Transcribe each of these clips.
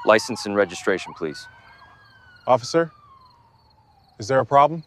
License and registration, please. Officer, is there a problem?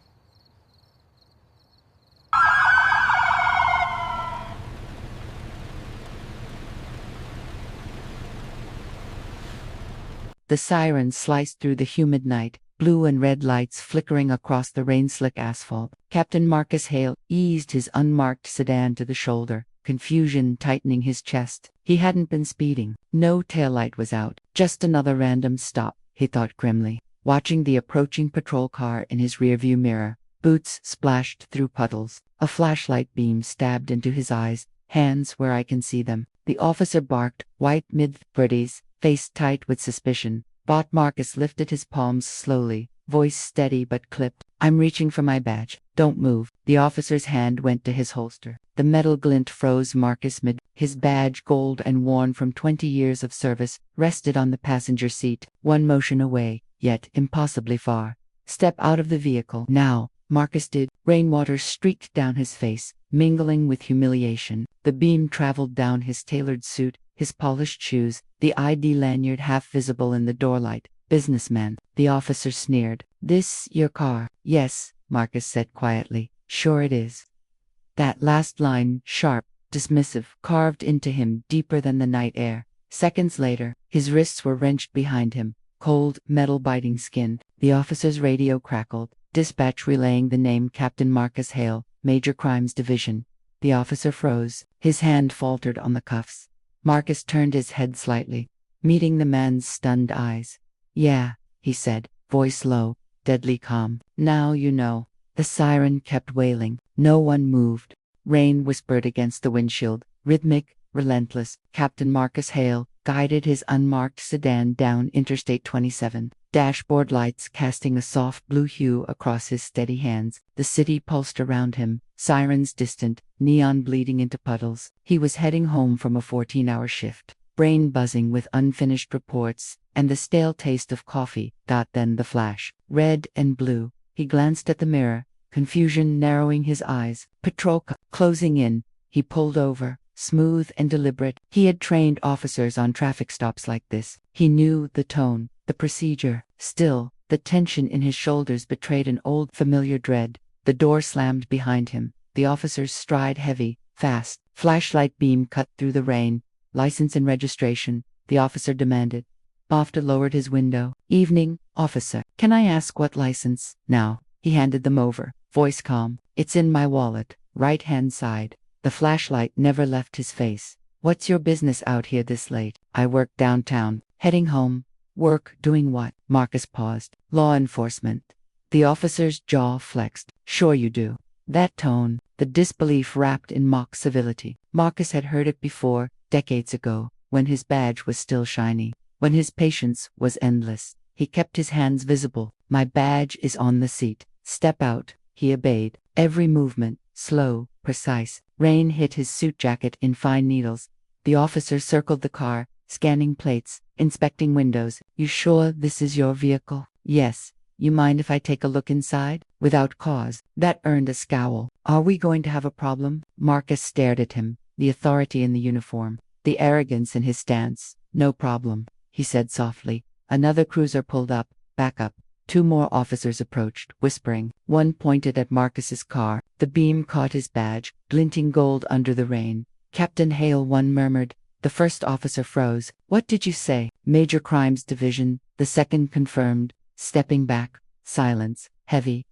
The siren sliced through the humid night, blue and red lights flickering across the rain-slick asphalt. Captain Marcus Hale eased his unmarked sedan to the shoulder, confusion tightening his chest. He hadn't been speeding. No taillight was out. Just another random stop, he thought grimly, watching the approaching patrol car in his rearview mirror. Boots splashed through puddles. A flashlight beam stabbed into his eyes, hands where I can see them. The officer barked, white mid-30s, face tight with suspicion. Bot Marcus lifted his palms slowly, voice steady but clipped. I'm reaching for my badge. Don't move. The officer's hand went to his holster. The metal glint froze Marcus mid. His badge, gold and worn from 20 years of service, rested on the passenger seat, one motion away, yet impossibly far. Step out of the vehicle. Now, Marcus did. Rainwater streaked down his face, mingling with humiliation. The beam traveled down his tailored suit, his polished shoes, the ID lanyard half visible in the doorlight. Businessman. The officer sneered. This your car? Yes, Marcus said quietly. Sure it is. That last line, sharp, dismissive, carved into him deeper than the night air. Seconds later, his wrists were wrenched behind him, cold, metal-biting skin. The officer's radio crackled, dispatch relaying the name Captain Marcus Hale, Major Crimes Division. The officer froze. His hand faltered on the cuffs. Marcus turned his head slightly, meeting the man's stunned eyes. Yeah, he said, voice low, deadly calm. Now you know. The siren kept wailing. No one moved. Rain whispered against the windshield, rhythmic, relentless. Captain Marcus Hale guided his unmarked sedan down Interstate 27, dashboard lights casting a soft blue hue across his steady hands. The city pulsed around him, sirens distant, neon bleeding into puddles. He was heading home from a 14-hour shift, brain buzzing with unfinished reports and the stale taste of coffee. Then the flash, red and blue. He glanced at the mirror, confusion narrowing his eyes. Patrol car closing in. He pulled over, smooth and deliberate. He had trained officers on traffic stops like this. He knew the tone, the procedure. Still, the tension in his shoulders betrayed an old familiar dread. The door slammed behind him. The officer's stride heavy, fast. Flashlight beam cut through the rain. License and registration, the officer demanded. Bafta lowered his window. Evening, officer. Can I ask what license? Now. He handed them over, voice calm. It's in my wallet, right-hand side. The flashlight never left his face. What's your business out here this late? I work downtown, heading home. Work, doing what? Marcus paused. Law enforcement. The officer's jaw flexed. Sure you do. That tone, the disbelief wrapped in mock civility. Marcus had heard it before, decades ago, when his badge was still shiny, when his patience was endless. He kept his hands visible. My badge is on the seat. Step out. He obeyed. Every movement, slow, precise. Rain hit his suit jacket in fine needles. The officer circled the car, scanning plates, inspecting windows. You sure this is your vehicle? Yes. You mind if I take a look inside? Without cause. That earned a scowl. Are we going to have a problem? Marcus stared at him, the authority in the uniform, the arrogance in his stance. No problem, he said softly. Another cruiser pulled up. Back up. Two more officers approached, whispering. One pointed at Marcus's car. The beam caught his badge, glinting gold under the rain. Captain Hale, one murmured. The first officer froze. What did you say? Major Crimes Division. The second confirmed. Stepping back. Silence. Heavy.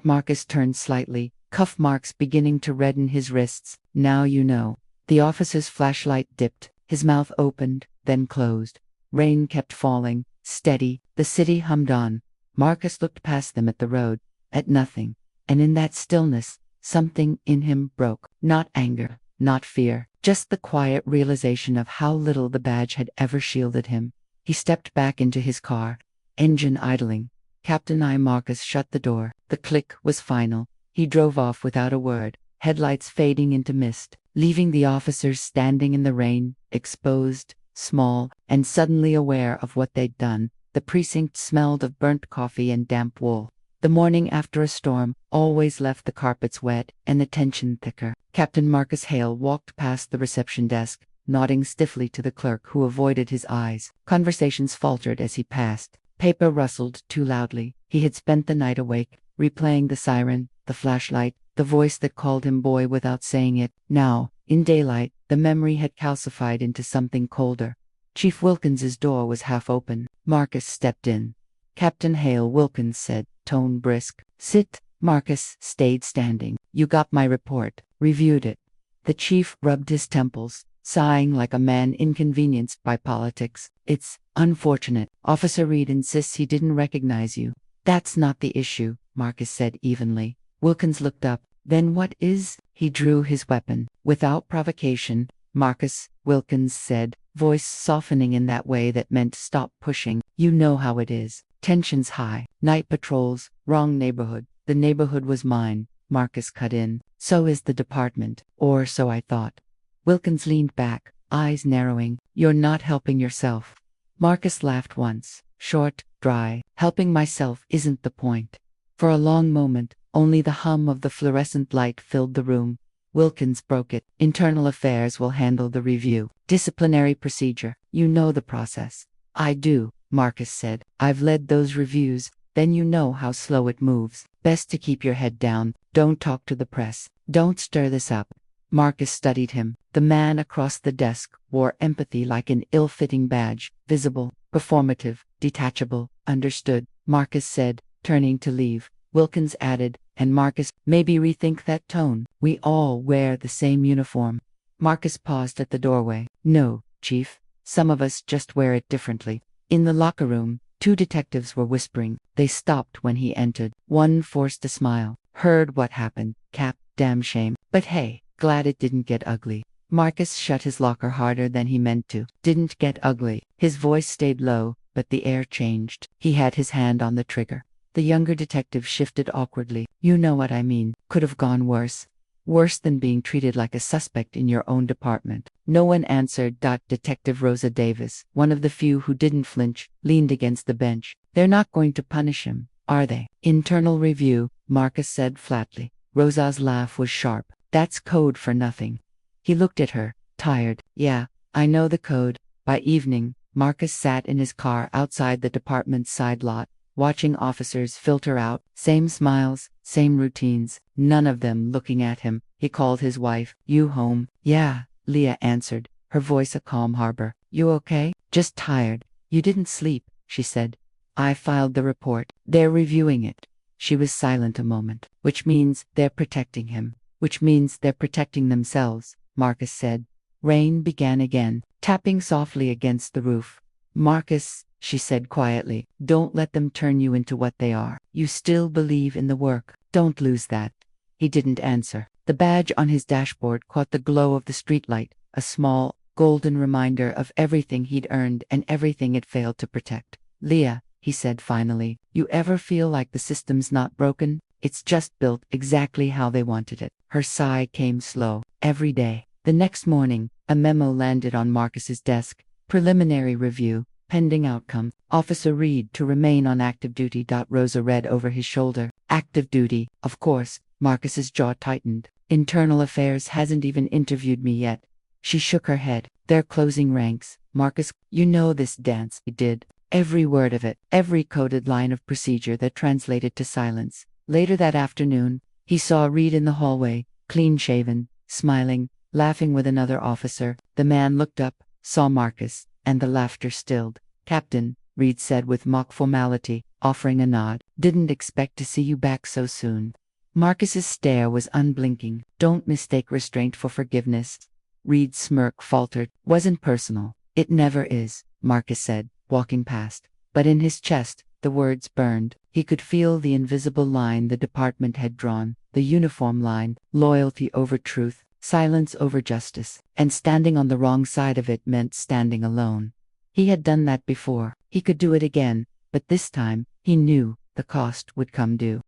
Marcus turned slightly, cuff marks beginning to redden his wrists. Now you know. The officer's flashlight dipped. His mouth opened, then closed. Rain kept falling, steady. The city hummed on. Marcus looked past them at the road, at nothing. And in that stillness, something in him broke. Not anger, not fear, just the quiet realization of how little the badge had ever shielded him. He stepped back into his car, engine idling. Captain Marcus shut the door. The click was final. He drove off without a word, headlights fading into mist, leaving the officers standing in the rain, exposed, small, and suddenly aware of what they'd done. The precinct smelled of burnt coffee and damp wool. The morning after a storm always left the carpets wet and the tension thicker. Captain Marcus Hale walked past the reception desk, nodding stiffly to the clerk who avoided his eyes. Conversations faltered as he passed. Paper rustled too loudly. He had spent the night awake, replaying the siren, the flashlight, the voice that called him boy without saying it. Now, in daylight, the memory had calcified into something colder. Chief Wilkins's door was half open. Marcus stepped in. Captain Hale, Wilkins said, tone brisk. Sit. Marcus stayed standing. You got my report. Reviewed it. The chief rubbed his temples, sighing like a man inconvenienced by politics. It's unfortunate. Officer Reed insists he didn't recognize you. That's not the issue, Marcus said evenly. Wilkins looked up. Then what is? He drew his weapon. Without provocation, Marcus, Wilkins said, voice softening in that way that meant stop pushing. You know how it is. Tensions high. Night patrols. Wrong neighborhood. The neighborhood was mine, Marcus cut in. So is the department. Or so I thought. Wilkins leaned back, eyes narrowing. You're not helping yourself. Marcus laughed once. Short, dry. Helping myself isn't the point. For a long moment, only the hum of the fluorescent light filled the room. Wilkins broke it. Internal Affairs will handle the review. Disciplinary procedure. You know the process. I do, Marcus said. I've led those reviews. Then you know how slow it moves. Best to keep your head down. Don't talk to the press. Don't stir this up. Marcus studied him. The man across the desk wore empathy like an ill-fitting badge. Visible, performative, detachable. Understood, Marcus said, turning to leave. Wilkins added, and Marcus, maybe rethink that tone. We all wear the same uniform. Marcus paused at the doorway. No, Chief. Some of us just wear it differently. In the locker room, two detectives were whispering. They stopped when he entered. One forced a smile. Heard what happened, Cap, damn shame. But hey, glad it didn't get ugly. Marcus shut his locker harder than he meant to. Didn't get ugly. His voice stayed low, but the air changed. He had his hand on the trigger. The younger detective shifted awkwardly. You know what I mean. Could have gone worse. Worse than being treated like a suspect in your own department. No one answered. Detective Rosa Davis, one of the few who didn't flinch, leaned against the bench. They're not going to punish him, are they? Internal review, Marcus said flatly. Rosa's laugh was sharp. That's code for nothing. He looked at her, tired. Yeah, I know the code. By evening, Marcus sat in his car outside the department's side lot, watching officers filter out. Same smiles, same routines, none of them looking at him. He called his wife. You home? Yeah, Leah answered, her voice a calm harbor. You okay? Just tired. You didn't sleep, she said. I filed the report. They're reviewing it. She was silent a moment. Which means they're protecting him. Which means they're protecting themselves, Marcus said. Rain began again, tapping softly against the roof. Marcus, she said quietly, don't let them turn you into what they are. You still believe in the work. Don't lose that. He didn't answer. The badge on his dashboard caught the glow of the streetlight, a small, golden reminder of everything he'd earned and everything it failed to protect. Leah, he said finally, you ever feel like the system's not broken? It's just built exactly how they wanted it. Her sigh came slow. Every day. The next morning, a memo landed on Marcus's desk. Preliminary review. Pending outcome. Officer Reed to remain on active duty. Rosa read over his shoulder. Active duty, of course. Marcus's jaw tightened. Internal Affairs hasn't even interviewed me yet. She shook her head. They're closing ranks. Marcus, you know this dance. He did. Every word of it. Every coded line of procedure that translated to silence. Later that afternoon, he saw Reed in the hallway, clean-shaven, smiling, laughing with another officer. The man looked up, saw Marcus, and the laughter stilled. Captain, Reed said with mock formality, offering a nod. Didn't expect to see you back so soon. Marcus's stare was unblinking. Don't mistake restraint for forgiveness. Reed's smirk faltered. Wasn't personal. It never is, Marcus said, walking past. But in his chest, the words burned. He could feel the invisible line the department had drawn, the uniform line, loyalty over truth, silence over justice, and standing on the wrong side of it meant standing alone. He had done that before. He could do it again, but this time, he knew, the cost would come due.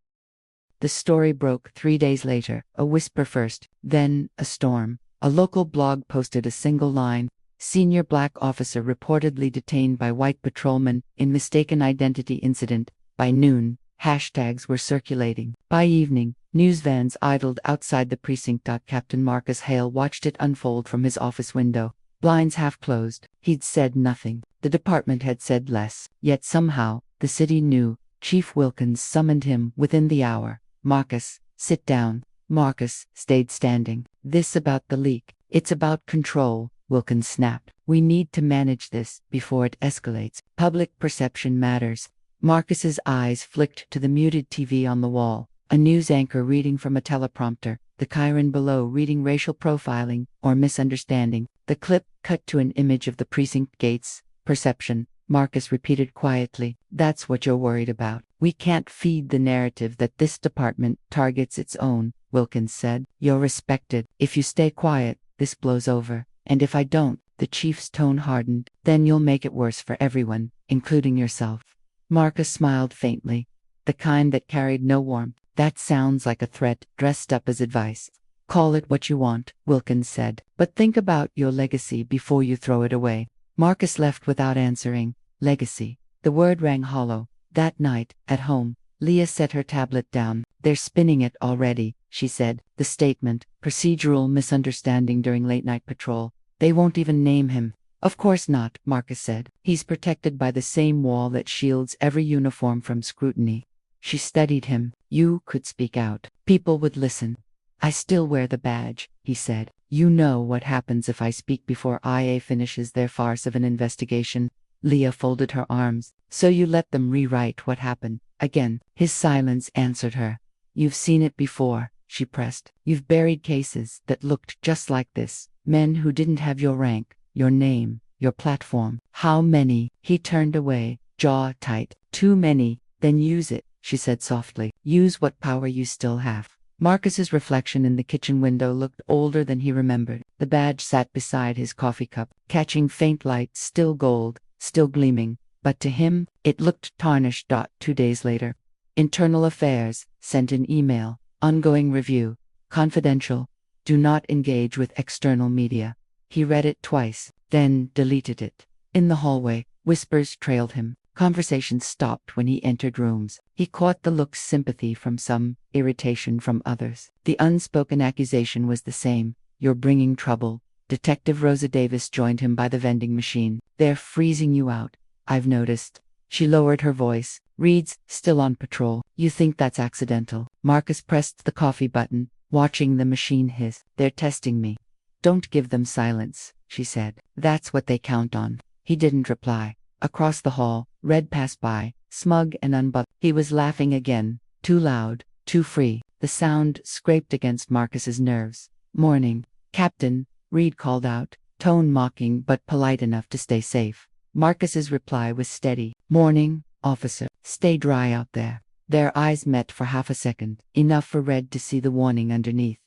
The story broke 3 days later, a whisper first, then a storm. A local blog posted a single line. Senior black officer reportedly detained by white patrolman in mistaken identity incident. By noon, hashtags were circulating. By evening, news vans idled outside the precinct. Captain Marcus Hale watched it unfold from his office window. blinds half closed. He'd said nothing. The department had said less. Yet somehow, the city knew. Chief Wilkins summoned him within the hour. Marcus, sit down. Marcus stayed standing. This about the leak. It's about control, Wilkins snapped. We need to manage this before it escalates. Public perception matters. Marcus's eyes flicked to the muted TV on the wall. A news anchor reading from a teleprompter. The Chiron below reading racial profiling or misunderstanding. The clip cut to an image of the precinct gates. Perception. Marcus repeated quietly. That's what you're worried about. We can't feed the narrative that this department targets its own, Wilkins said. You're respected. If you stay quiet, this blows over. And if I don't, the chief's tone hardened, then you'll make it worse for everyone, including yourself. Marcus smiled faintly. The kind that carried no warmth. That sounds like a threat dressed up as advice. Call it what you want, Wilkins said. But think about your legacy before you throw it away. Marcus left without answering. Legacy. The word rang hollow. That night, at home, Leah set her tablet down. They're spinning it already, she said. The statement, procedural misunderstanding during late-night patrol. They won't even name him. Of course not, Marcus said. He's protected by the same wall that shields every uniform from scrutiny. She studied him. You could speak out. People would listen. I still wear the badge, he said. You know what happens if I speak before IA finishes their farce of an investigation. Leah folded her arms. So you let them rewrite what happened. Again, his silence answered her. You've seen it before, she pressed. You've buried cases that looked just like this. Men who didn't have your rank, your name, your platform. How many? He turned away, jaw tight. Too many. Then use it, she said softly. Use what power you still have. Marcus's reflection in the kitchen window looked older than he remembered. The badge sat beside his coffee cup, catching faint light, still gold, still gleaming. But to him, it looked tarnished. 2 days later. Internal Affairs sent an email. Ongoing review. Confidential. Do not engage with external media. He read it twice, then deleted it. In the hallway, whispers trailed him. Conversations stopped when he entered rooms. He caught the looks, sympathy from some, irritation from others. The unspoken accusation was the same. You're bringing trouble. Detective Rosa Davis joined him by the vending machine. They're freezing you out. I've noticed. She lowered her voice. Reed's still on patrol. You think that's accidental? Marcus pressed the coffee button, watching the machine hiss. They're testing me. Don't give them silence, she said. That's what they count on. He didn't reply. Across the hall, Red passed by, smug and unbothered. He was laughing again, too loud, too free. The sound scraped against Marcus's nerves. Morning, Captain, Reed called out, tone mocking but polite enough to stay safe. Marcus's reply was steady. Morning, officer. Stay dry out there. Their eyes met for half a second, enough for Red to see the warning underneath.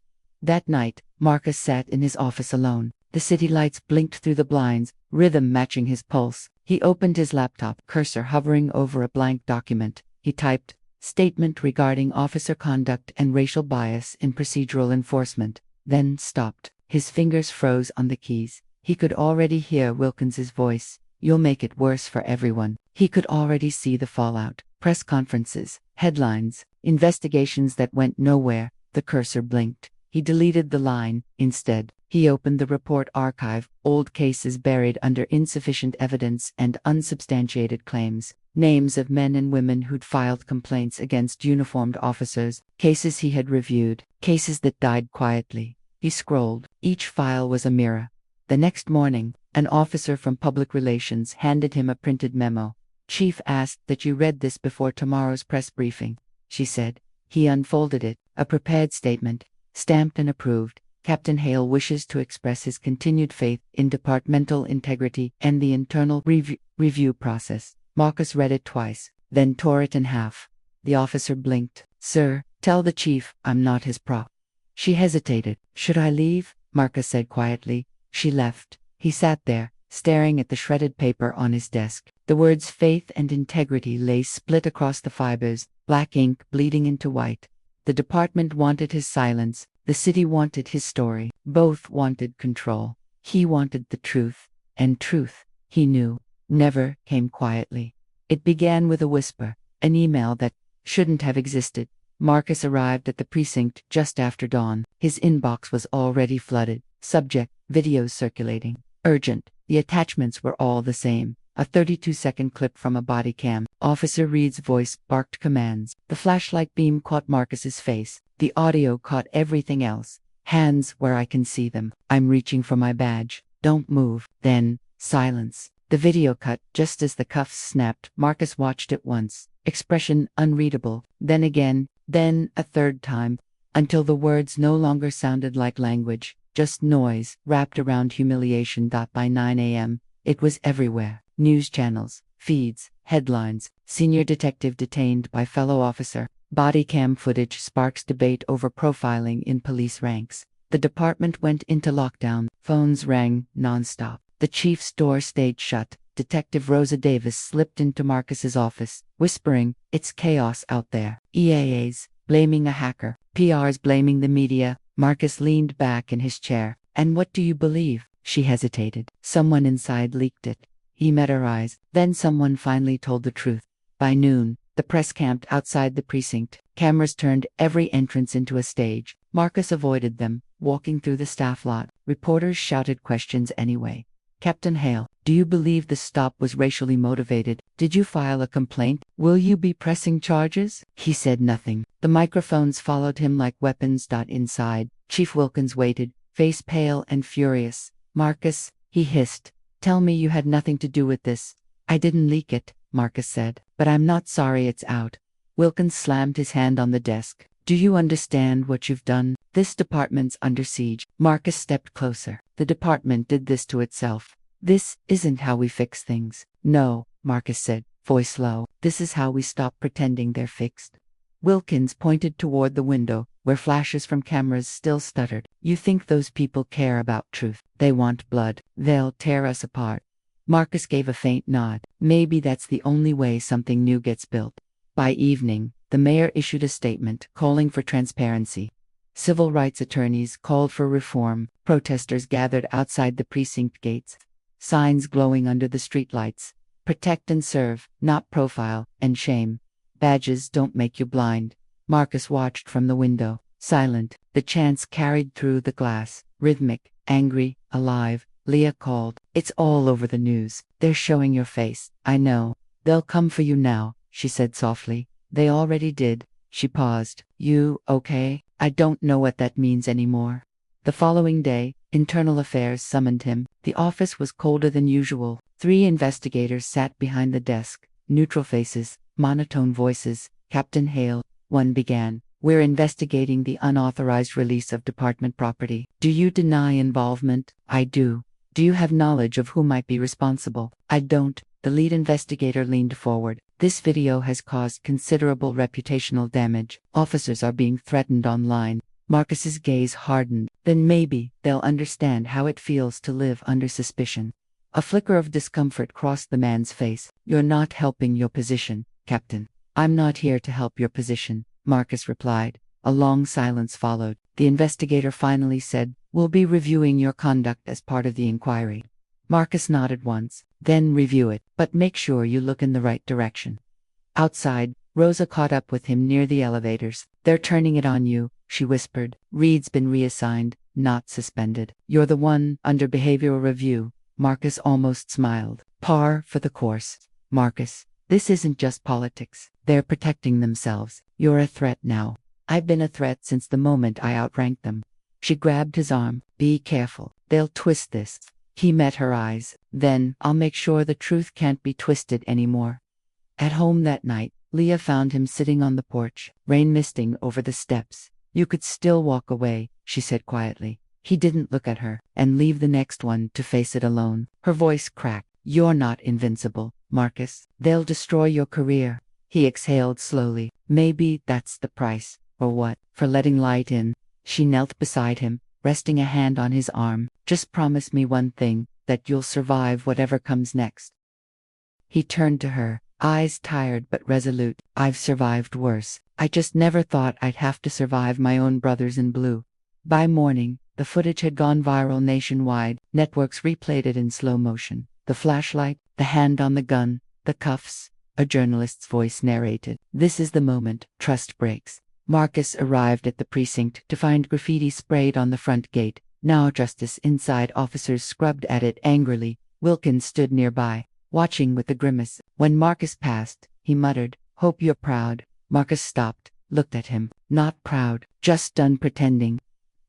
That night, Marcus sat in his office alone. The city lights blinked through the blinds, rhythm matching his pulse. He opened his laptop, cursor hovering over a blank document. He typed, Statement regarding officer conduct and racial bias in procedural enforcement, then stopped. His fingers froze on the keys. He could already hear Wilkins's voice. You'll make it worse for everyone. He could already see the fallout. Press conferences, headlines, investigations that went nowhere. The cursor blinked. He deleted the line. Instead, he opened the report archive, old cases buried under insufficient evidence and unsubstantiated claims, names of men and women who'd filed complaints against uniformed officers, cases he had reviewed, cases that died quietly. He scrolled. Each file was a mirror. The next morning, an officer from Public Relations handed him a printed memo. Chief asked that you read this before tomorrow's press briefing, she said. He unfolded it, a prepared statement, stamped and approved. Captain Hale wishes to express his continued faith in departmental integrity and the internal review process. Marcus read it twice, then tore it in half. The officer blinked. Sir, tell the chief I'm not his prop. She hesitated. Should I leave? Marcus said quietly. She left. He sat there, staring at the shredded paper on his desk. The words faith and integrity lay split across the fibers, black ink bleeding into white. The department wanted his silence. The city wanted his story. Both wanted control. He wanted the truth. And truth, he knew, never came quietly. It began with a whisper, an email that shouldn't have existed. Marcus arrived at the precinct just after dawn. His inbox was already flooded. Subject, videos circulating. Urgent. The attachments were all the same. A 32-second clip from a body cam. Officer Reed's voice barked commands. The flashlight beam caught Marcus's face. The audio caught everything else. Hands where I can see them. I'm reaching for my badge. Don't move. Then, silence. The video cut just as the cuffs snapped. Marcus watched it once. Expression unreadable. Then again. Then a third time. Until the words no longer sounded like language. Just noise, wrapped around humiliation. By 9 a.m., it was everywhere. News channels, feeds, headlines, senior detective detained by fellow officer. Body cam footage sparks debate over profiling in police ranks. The department went into lockdown. Phones rang nonstop. The chief's door stayed shut. Detective Rosa Davis slipped into Marcus's office, whispering, "It's chaos out there." EAAs blaming a hacker. PRs blaming the media. Marcus leaned back in his chair. "And what do you believe?" She hesitated. "Someone inside leaked it." He met her eyes. Then someone finally told the truth. By noon, the press camped outside the precinct. Cameras turned every entrance into a stage. Marcus avoided them, walking through the staff lot. Reporters shouted questions anyway. "Captain Hale, do you believe the stop was racially motivated? Did you file a complaint? Will you be pressing charges?" He said nothing. The microphones followed him like weapons. Inside, Chief Wilkins waited, face pale and furious. "Marcus," he hissed, "tell me you had nothing to do with this." "I didn't leak it," Marcus said, "but I'm not sorry it's out." Wilkins slammed his hand on the desk. "Do you understand what you've done? This department's under siege." Marcus stepped closer. "The department did this to itself. This isn't how we fix things." "No," Marcus said, voice low. "This is how we stop pretending they're fixed." Wilkins pointed toward the window, where flashes from cameras still stuttered. "You think those people care about truth? They want blood. They'll tear us apart." Marcus gave a faint nod. Maybe that's the only way something new gets built. By evening, the mayor issued a statement calling for transparency. Civil rights attorneys called for reform. Protesters gathered outside the precinct gates. Signs glowing under the streetlights. "Protect and serve, not profile and shame. Badges don't make you blind." Marcus watched from the window, silent. The chants carried through the glass, rhythmic, angry, alive. Leah called. "It's all over the news. They're showing your face." "I know. They'll come for you now," she said softly. "They already did." She paused. "You okay?" "I don't know what that means anymore." The following day, Internal Affairs summoned him. The office was colder than usual. 3 investigators sat behind the desk. Neutral faces, monotone voices. "Captain Hale," one began, "we're investigating the unauthorized release of department property. Do you deny involvement?" "I do." "Do you have knowledge of who might be responsible?" "I don't." The lead investigator leaned forward. "This video has caused considerable reputational damage. Officers are being threatened online." Marcus's gaze hardened. "Then maybe they'll understand how it feels to live under suspicion." A flicker of discomfort crossed the man's face. "You're not helping your position, Captain." "I'm not here to help your position," Marcus replied. A long silence followed. The investigator finally said, "We'll be reviewing your conduct as part of the inquiry." Marcus nodded once. "Then review it, but make sure you look in the right direction." Outside, Rosa caught up with him near the elevators. "They're turning it on you," she whispered. "Reed's been reassigned, not suspended. You're the one under behavioral review." Marcus almost smiled. "Par for the course." "Marcus, this isn't just politics. They're protecting themselves. You're a threat now." "I've been a threat since the moment I outranked them." She grabbed his arm. "Be careful. They'll twist this." He met her eyes. "Then, I'll make sure the truth can't be twisted anymore." At home that night, Leah found him sitting on the porch, rain misting over the steps. "You could still walk away," she said quietly. He didn't look at her, and leave the next one to face it alone. Her voice cracked. "You're not invincible, Marcus. They'll destroy your career." He exhaled slowly. "Maybe that's the price." "For what?" "For letting light in." She knelt beside him, resting a hand on his arm. "Just promise me one thing, that you'll survive whatever comes next." He turned to her, eyes tired but resolute. "I've survived worse. I just never thought I'd have to survive my own brothers in blue." By morning, the footage had gone viral nationwide. Networks replayed it in slow motion. The flashlight, the hand on the gun, the cuffs. A journalist's voice narrated. "This is the moment trust breaks." Marcus arrived at the precinct to find graffiti sprayed on the front gate. Now justice inside. Officers scrubbed at it angrily. Wilkins stood nearby, watching with a grimace. When Marcus passed, he muttered, "Hope you're proud." Marcus stopped, looked at him. Not proud, just done pretending.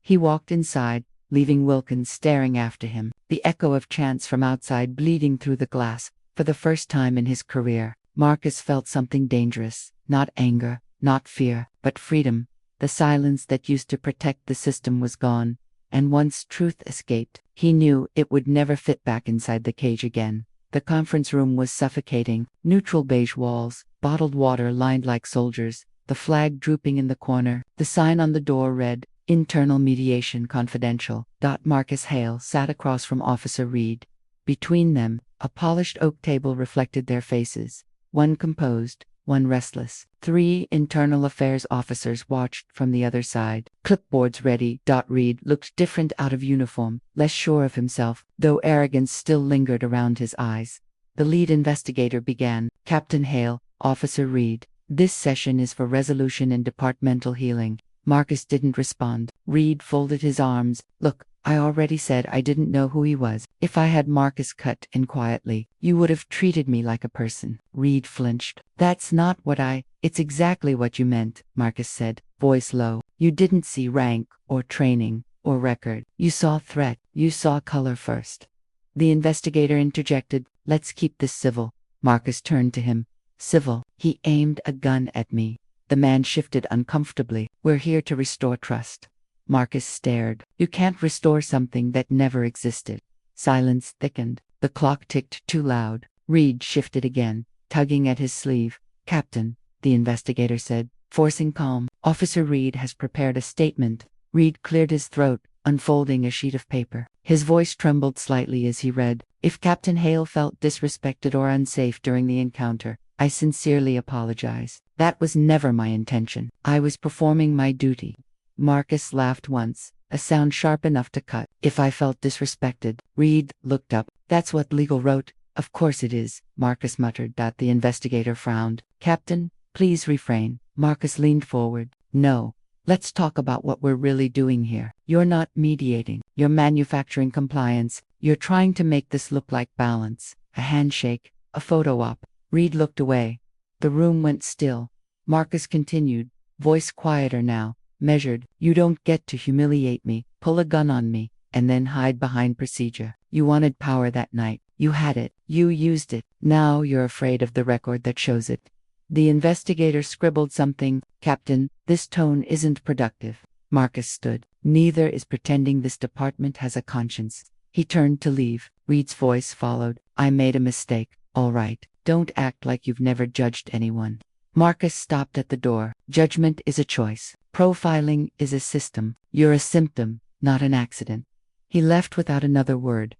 He walked inside, leaving Wilkins staring after him, the echo of chants from outside bleeding through the glass. For the first time in his career, Marcus felt something dangerous. Not anger, not fear, but freedom. The silence that used to protect the system was gone, and once truth escaped, he knew it would never fit back inside the cage again. The conference room was suffocating, neutral beige walls, bottled water lined like soldiers, the flag drooping in the corner. The sign on the door read, "Internal Mediation Confidential." Marcus Hale sat across from Officer Reed. Between them, a polished oak table reflected their faces, one composed, one restless. 3 internal affairs officers watched from the other side, clipboards ready. Reed looked different out of uniform, less sure of himself, though arrogance still lingered around his eyes. The lead investigator began, "Captain Hale, Officer Reed, this session is for resolution and departmental healing." Marcus didn't respond. Reed folded his arms. "Look, I already said I didn't know who he was. If I had." Marcus cut in quietly. "You would have treated me like a person." Reed flinched. "That's not what It's exactly what you meant," Marcus said, voice low. "You didn't see rank, or training, or record. You saw threat. You saw color first." The investigator interjected, "Let's keep this civil." Marcus turned to him. "Civil." He aimed a gun at me. The man shifted uncomfortably. "We're here to restore trust." Marcus stared. "You can't restore something that never existed." Silence thickened. The clock ticked too loud. Reed shifted again, tugging at his sleeve. "Captain," the investigator said, forcing calm, "Officer Reed has prepared a statement." Reed cleared his throat, unfolding a sheet of paper. His voice trembled slightly as he read, "If Captain Hale felt disrespected or unsafe during the encounter, I sincerely apologize. That was never my intention. I was performing my duty." Marcus laughed once, a sound sharp enough to cut. "If I felt disrespected." Reed looked up. "That's what legal wrote." "Of course it is," Marcus muttered. The investigator frowned. "Captain, please refrain." Marcus leaned forward. "No. Let's talk about what we're really doing here. You're not mediating. You're manufacturing compliance. You're trying to make this look like balance. A handshake, a photo op." Reed looked away. The room went still. Marcus continued, voice quieter now, measured. "You don't get to humiliate me, pull a gun on me, and then hide behind procedure. You wanted power that night. You had it. You used it. Now you're afraid of the record that shows it." The investigator scribbled something. "Captain, this tone isn't productive." Marcus stood. "Neither is pretending this department has a conscience." He turned to leave. Reed's voice followed. "I made a mistake. All right. Don't act like you've never judged anyone." Marcus stopped at the door. "Judgment is a choice. Profiling is a system. You're a symptom, not an accident." He left without another word.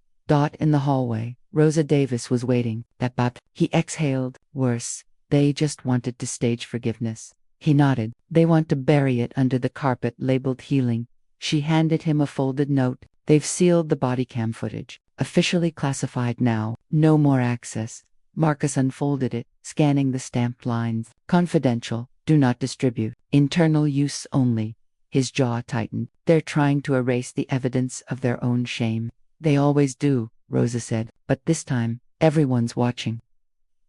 In the hallway, Rosa Davis was waiting. He exhaled. Worse. They just wanted to stage forgiveness. He nodded. "They want to bury it under the carpet labeled healing." She handed him a folded note. "They've sealed the body cam footage. Officially classified now. No more access." Marcus unfolded it, scanning the stamped lines. "Confidential. Do not distribute. Internal use only." His jaw tightened. "They're trying to erase the evidence of their own shame." "They always do," Rosa said. "But this time, everyone's watching."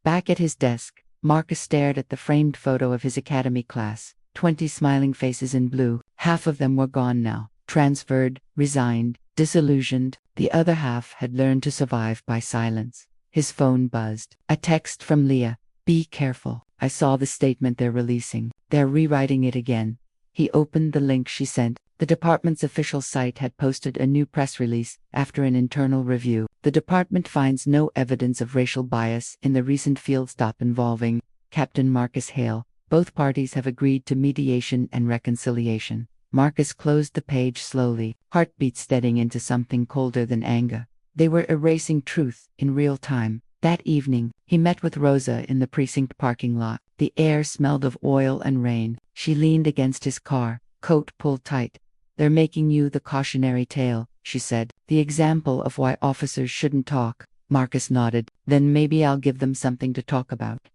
Back at his desk, Marcus stared at the framed photo of his academy class. 20 smiling faces in blue. Half of them were gone now. Transferred, resigned, disillusioned. The other half had learned to survive by silence. His phone buzzed. A text from Leah. "Be careful. I saw the statement they're releasing. They're rewriting it again." He opened the link she sent. The department's official site had posted a new press release after an internal review. The department finds no evidence of racial bias in the recent field stop involving Captain Marcus Hale. Both parties have agreed to mediation and reconciliation. Marcus closed the page slowly, heartbeat steadying into something colder than anger. They were erasing truth in real time. That evening, he met with Rosa in the precinct parking lot. The air smelled of oil and rain. She leaned against his car, coat pulled tight. "They're making you the cautionary tale," she said. "The example of why officers shouldn't talk." Marcus nodded. "Then maybe I'll give them something to talk about."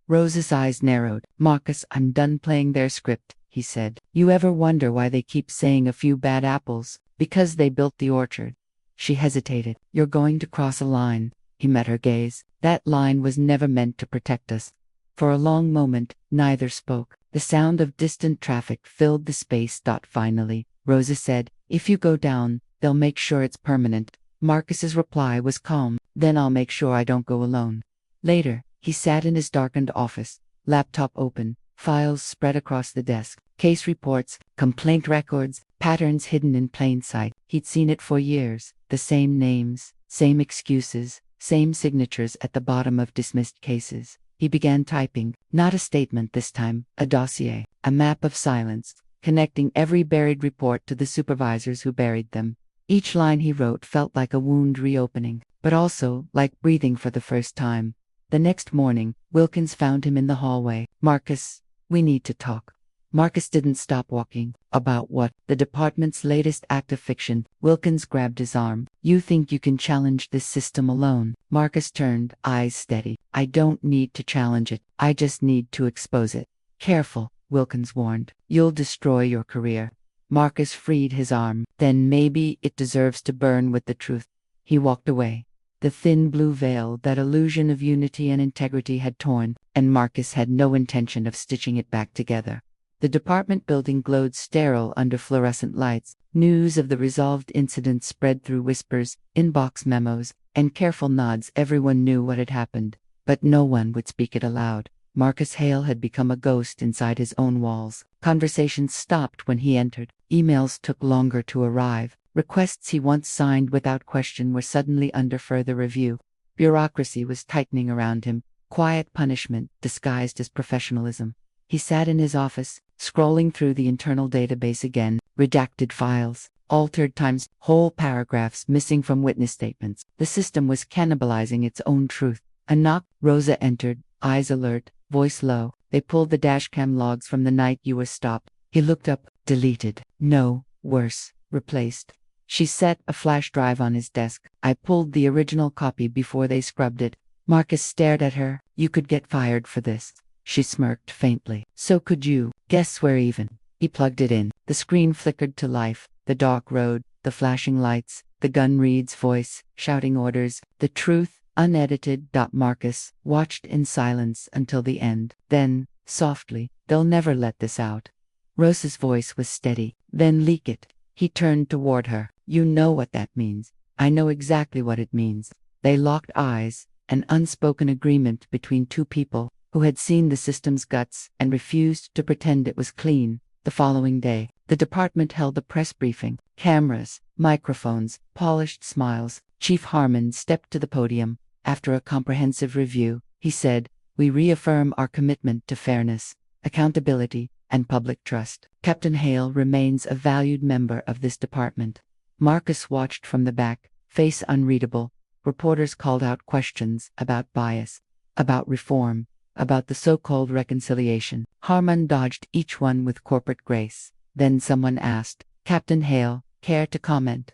Rosa's eyes narrowed. "Marcus, I'm done playing their script," he said. "You ever wonder why they keep saying a few bad apples? Because they built the orchard. She hesitated. You're going to cross a line. He met her gaze. That line was never meant to protect us. For a long moment, neither spoke. The sound of distant traffic filled the space. Finally, Rosa said, if you go down, they'll make sure it's permanent. Marcus's reply was calm. Then I'll make sure I don't go alone. Later, he sat in his darkened office, laptop open, files spread across the desk, case reports, complaint records, patterns hidden in plain sight. He'd seen it for years, the same names, same excuses, same signatures at the bottom of dismissed cases. He began typing, not a statement this time, a dossier, a map of silence, connecting every buried report to the supervisors who buried them. Each line he wrote felt like a wound reopening, but also like breathing for the first time. The next morning, Wilkins found him in the hallway. Marcus, we need to talk. Marcus didn't stop walking. About what? The department's latest act of fiction. Wilkins grabbed his arm. You think you can challenge this system alone? Marcus turned, eyes steady. I don't need to challenge it. I just need to expose it. Careful, Wilkins warned. You'll destroy your career. Marcus freed his arm. Then maybe it deserves to burn with the truth. He walked away. The thin blue veil, that illusion of unity and integrity, had torn, and Marcus had no intention of stitching it back together. The department building glowed sterile under fluorescent lights. News of the resolved incident spread through whispers, inbox memos, and careful nods. Everyone knew what had happened, but no one would speak it aloud. Marcus Hale had become a ghost inside his own walls. Conversations stopped when he entered. Emails took longer to arrive. Requests he once signed without question were suddenly under further review. Bureaucracy was tightening around him, quiet punishment disguised as professionalism. He sat in his office, scrolling through the internal database again, redacted files, altered times, whole paragraphs missing from witness statements. The system was cannibalizing its own truth. A knock. Rosa entered, eyes alert, voice low. They pulled the dashcam logs from the night you were stopped. He looked up. Deleted. No, worse, replaced. She set a flash drive on his desk. I pulled the original copy before they scrubbed it. Marcus stared at her. You could get fired for this. She smirked faintly. So could you. Guess we're even. He plugged it in. The screen flickered to life. The dark road, the flashing lights, the gun reed's voice, shouting orders. The truth, unedited. Marcus watched in silence until the end. Then, softly, they'll never let this out. Rosa's voice was steady. Then leak it. He turned toward her. You know what that means. I know exactly what it means. They locked eyes, an unspoken agreement between two people who had seen the system's guts and refused to pretend it was clean. The following day, the department held a press briefing. Cameras, microphones, polished smiles. Chief Harmon stepped to the podium. After a comprehensive review, he said, we reaffirm our commitment to fairness, accountability, and public trust. Captain Hale remains a valued member of this department. Marcus watched from the back, face unreadable. Reporters called out questions about bias, about reform, about the so-called reconciliation. Harmon dodged each one with corporate grace. Then someone asked, Captain Hale, care to comment?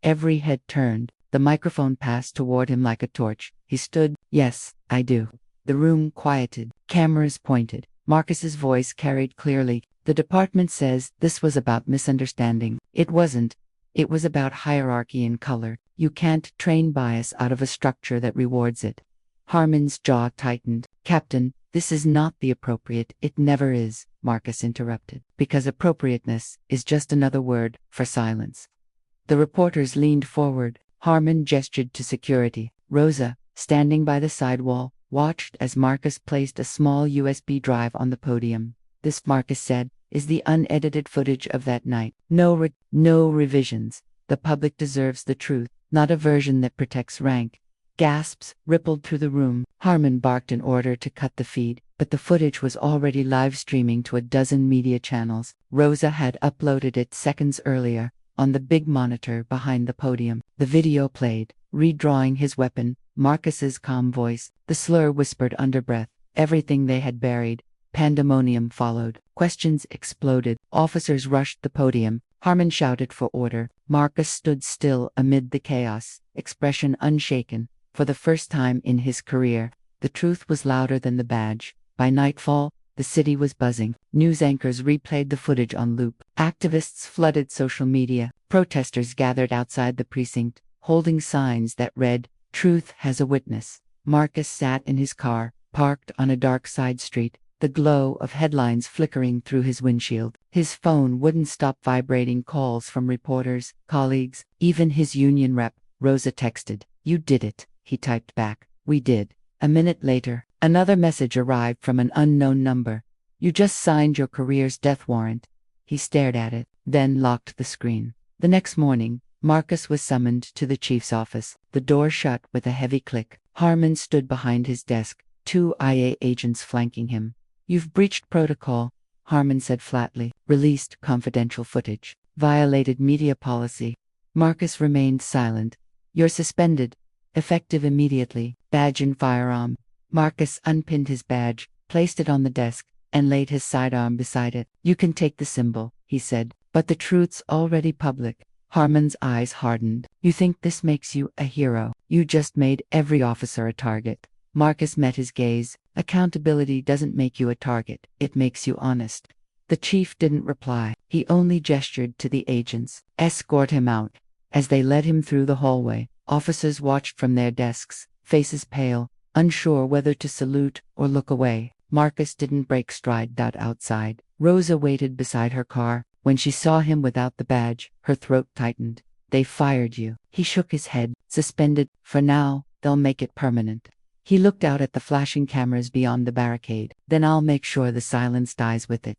Every head turned. The microphone passed toward him like a torch. He stood. Yes, I do. The room quieted. Cameras pointed. Marcus's voice carried clearly. The department says this was about misunderstanding. It wasn't. It was about hierarchy in color. You can't train bias out of a structure that rewards it. Harmon's jaw tightened. Captain, this is not the appropriate. It never is, Marcus interrupted. Because appropriateness is just another word for silence. The reporters leaned forward. Harmon gestured to security. Rosa, standing by the sidewall, watched as Marcus placed a small USB drive on the podium. This, Marcus said, is the unedited footage of that night. No revisions. The public deserves the truth, not a version that protects rank. Gasps rippled through the room. Harmon barked an order to cut the feed, but the footage was already live streaming to a dozen media channels. Rosa had uploaded it seconds earlier, on the big monitor behind the podium. The video played, redrawing his weapon, Marcus's calm voice. The slur whispered under breath, everything they had buried. Pandemonium followed. Questions exploded. Officers rushed the podium. Harmon shouted for order. Marcus stood still amid the chaos, expression unshaken. For the first time in his career, the truth was louder than the badge. By nightfall, The city was buzzing. News anchors replayed the footage on loop. Activists flooded social media. Protesters gathered outside the precinct, holding signs that read, "Truth has a witness." Marcus sat in his car, parked on a dark side street, the glow of headlines flickering through his windshield. His phone wouldn't stop vibrating calls from reporters, colleagues, even his union rep. Rosa texted, "You did it," he typed back. "We did." A minute later, another message arrived from an unknown number. "You just signed your career's death warrant." He stared at it, then locked the screen. The next morning, Marcus was summoned to the chief's office. The door shut with a heavy click. Harmon stood behind his desk, 2 IA agents flanking him. "You've breached protocol," Harmon said flatly. "Released confidential footage. Violated media policy." Marcus remained silent. "You're suspended. Effective immediately. Badge and firearm." Marcus unpinned his badge, placed it on the desk, and laid his sidearm beside it. "You can take the symbol," he said, "but the truth's already public." Harmon's eyes hardened. "You think this makes you a hero? You just made every officer a target." Marcus met his gaze. "Accountability doesn't make you a target, it makes you honest." The chief didn't reply. He only gestured to the agents. "Escort him out." As they led him through the hallway, officers watched from their desks, faces pale, unsure whether to salute or look away. Marcus didn't break stride. Outside, Rosa waited beside her car. When she saw him without the badge, her throat tightened. "They fired you." He shook his head. "Suspended. For now, they'll make it permanent." He looked out at the flashing cameras beyond the barricade. "Then I'll make sure the silence dies with it."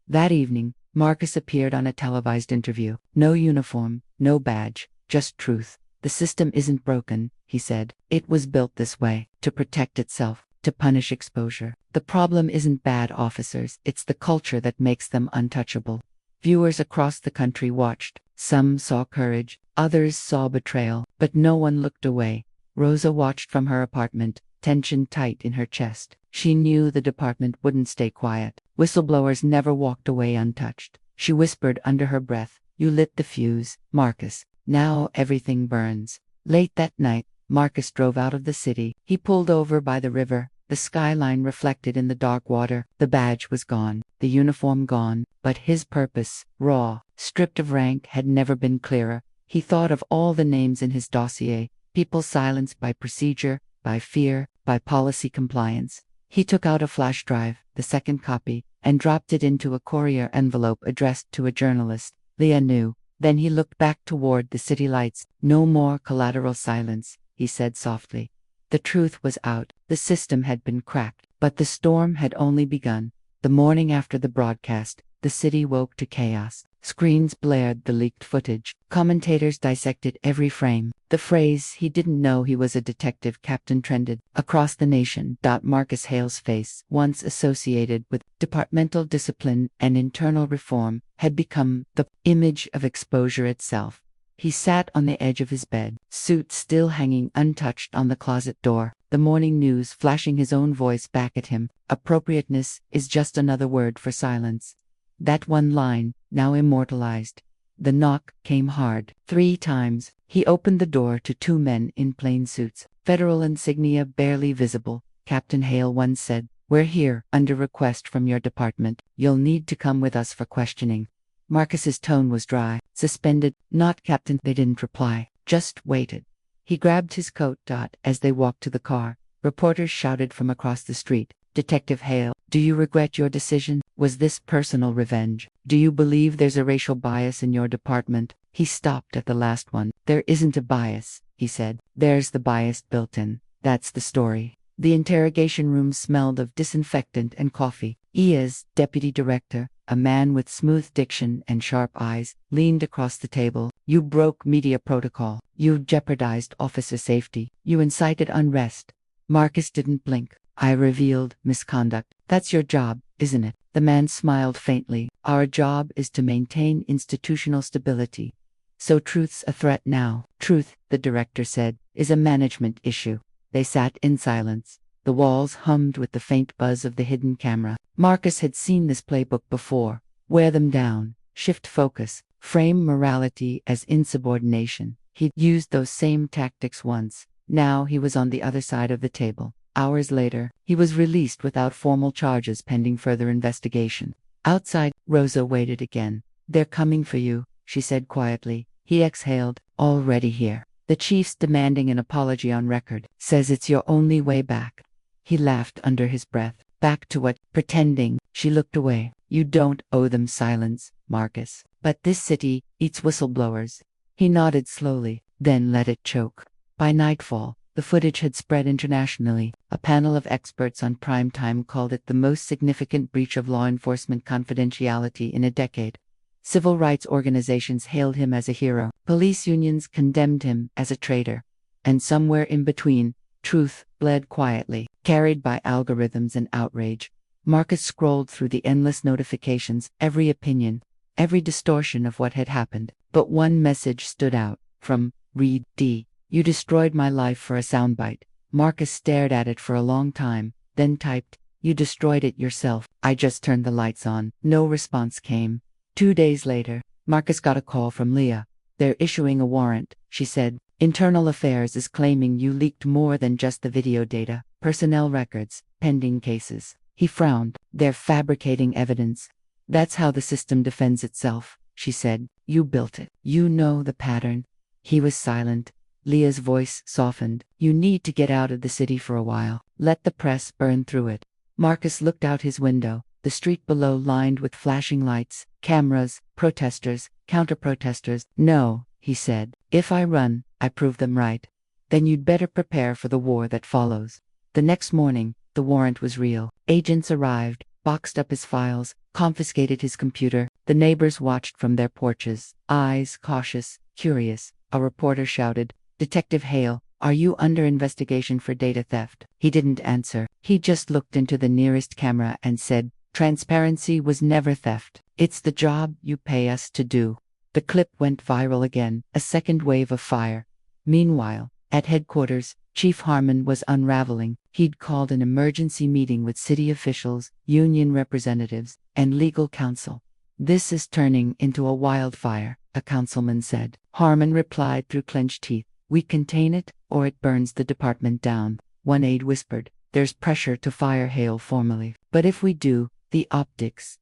That evening, Marcus appeared on a televised interview. No uniform, no badge, just truth. "The system isn't broken," he said. "It was built this way, to protect itself, to punish exposure. The problem isn't bad officers, it's the culture that makes them untouchable." Viewers across the country watched. Some saw courage, others saw betrayal, but no one looked away. Rosa watched from her apartment, tension tight in her chest. She knew the department wouldn't stay quiet. Whistleblowers never walked away untouched. She whispered under her breath, "You lit the fuse, Marcus. Now everything burns." Late that night, Marcus drove out of the city. He pulled over by the river. The skyline reflected in the dark water. The badge was gone, the uniform gone, but his purpose, raw, stripped of rank, had never been clearer. He thought of all the names in his dossier, people silenced by procedure, by fear, by policy compliance. He took out a flash drive, the second copy, and dropped it into a courier envelope addressed to a journalist. Leah knew. Then he looked back toward the city lights. "No more collateral silence," he said softly. The truth was out. The system had been cracked, but the storm had only begun. The morning after the broadcast, the city woke to chaos. Screens blared the leaked footage. Commentators dissected every frame. The phrase, "He didn't know he was a detective," captain trended across the nation. Marcus Hale's face, once associated with departmental discipline and internal reform, had become the image of exposure itself. He sat on the edge of his bed, suit still hanging untouched on the closet door, the morning news flashing his own voice back at him. "Appropriateness is just another word for silence." That one line, now immortalized. The knock came hard. 3 times. He opened the door to 2 men in plain suits, federal insignia barely visible. Captain Hale once said, "We're here, under request from your department. You'll need to come with us for questioning." Marcus's tone was dry. "Suspended, not captain." They didn't reply, just waited. He grabbed his coat. As they walked to the car, reporters shouted from across the street, "Detective Hale, do you regret your decision? Was this personal revenge? Do you believe there's a racial bias in your department?" He stopped at the last one. "There isn't a bias," he said. "There's the bias built in. That's the story." The interrogation room smelled of disinfectant and coffee. IA's deputy director, a man with smooth diction and sharp eyes, leaned across the table. "You broke media protocol. You jeopardized officer safety. You incited unrest." Marcus didn't blink. "I revealed misconduct. That's your job, isn't it?" The man smiled faintly. "Our job is to maintain institutional stability. So truth's a threat now." "Truth," the director said, "is a management issue." They sat in silence. The walls hummed with the faint buzz of the hidden camera. Marcus had seen this playbook before. Wear them down, shift focus, frame morality as insubordination. He'd used those same tactics once. Now he was on the other side of the table. Hours later, he was released without formal charges pending further investigation. Outside, Rosa waited again. "They're coming for you," she said quietly. He exhaled. "Already here. The chief's demanding an apology on record. Says it's your only way back." He laughed under his breath. "Back to what? Pretending." She looked away. "You don't owe them silence, Marcus. But this city eats whistleblowers." He nodded slowly, then let it choke. By nightfall, the footage had spread internationally. A panel of experts on prime time called it the most significant breach of law enforcement confidentiality in a decade. Civil rights organizations hailed him as a hero. Police unions condemned him as a traitor. And somewhere in between, truth bled quietly, carried by algorithms and outrage. Marcus scrolled through the endless notifications, every opinion, every distortion of what had happened. But one message stood out, from Reed D. "You destroyed my life for a soundbite." Marcus stared at it for a long time, then typed, "You destroyed it yourself. I just turned the lights on." No response came. 2 days later, Marcus got a call from Leah. "They're issuing a warrant," she said. "Internal Affairs is claiming you leaked more than just the video data, personnel records, pending cases." He frowned. "They're fabricating evidence." "That's how the system defends itself," she said. "You built it. You know the pattern." He was silent. Leah's voice softened. "You need to get out of the city for a while. Let the press burn through it." Marcus looked out his window, the street below lined with flashing lights, cameras, protesters, counter-protesters. "No," he said. "If I run, I prove them right. Then you'd better prepare for the war that follows." The next morning, the warrant was real. Agents arrived, boxed up his files, confiscated his computer. The neighbors watched from their porches, eyes cautious, curious. A reporter shouted, "Detective Hale, are you under investigation for data theft?" He didn't answer. He just looked into the nearest camera and said, "Transparency was never theft. It's the job you pay us to do." The clip went viral again, a second wave of fire. Meanwhile, at headquarters, Chief Harmon was unraveling. He'd called an emergency meeting with city officials, union representatives, and legal counsel. "This is turning into a wildfire," a councilman said. Harmon replied through clenched teeth, "We contain it, or it burns the department down." One aide whispered, "There's pressure to fire Hale formally. But if we do, the optics.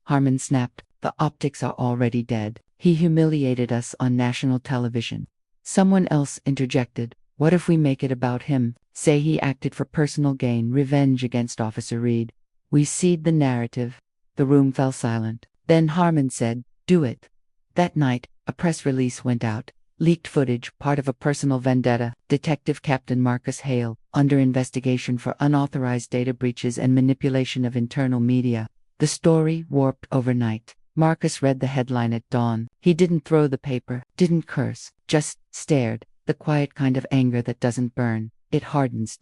Harmon snapped, "The optics are already dead. He humiliated us on national television." Someone else interjected, "What if we make it about him? Say he acted for personal gain, revenge against Officer Reed. We seed the narrative." The room fell silent. Then Harmon said, "Do it." That night, a press release went out. Leaked footage, part of a personal vendetta. Detective Captain Marcus Hale, under investigation for unauthorized data breaches and manipulation of internal media. The story warped overnight. Marcus read the headline at dawn. He didn't throw the paper, didn't curse, just stared. The quiet kind of anger that doesn't burn. It hardens.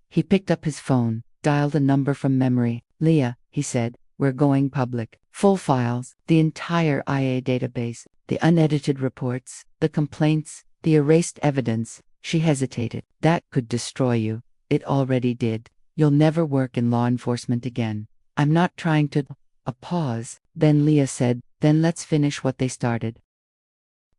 He picked up his phone, dialed a number from memory. "Leah," he said, "we're going public. Full files, the entire IA database, the unedited reports, the complaints, the erased evidence." She hesitated. "That could destroy you." "It already did. You'll never work in law enforcement again." "I'm not trying to." A pause. Then Leah said, "Then let's finish what they started."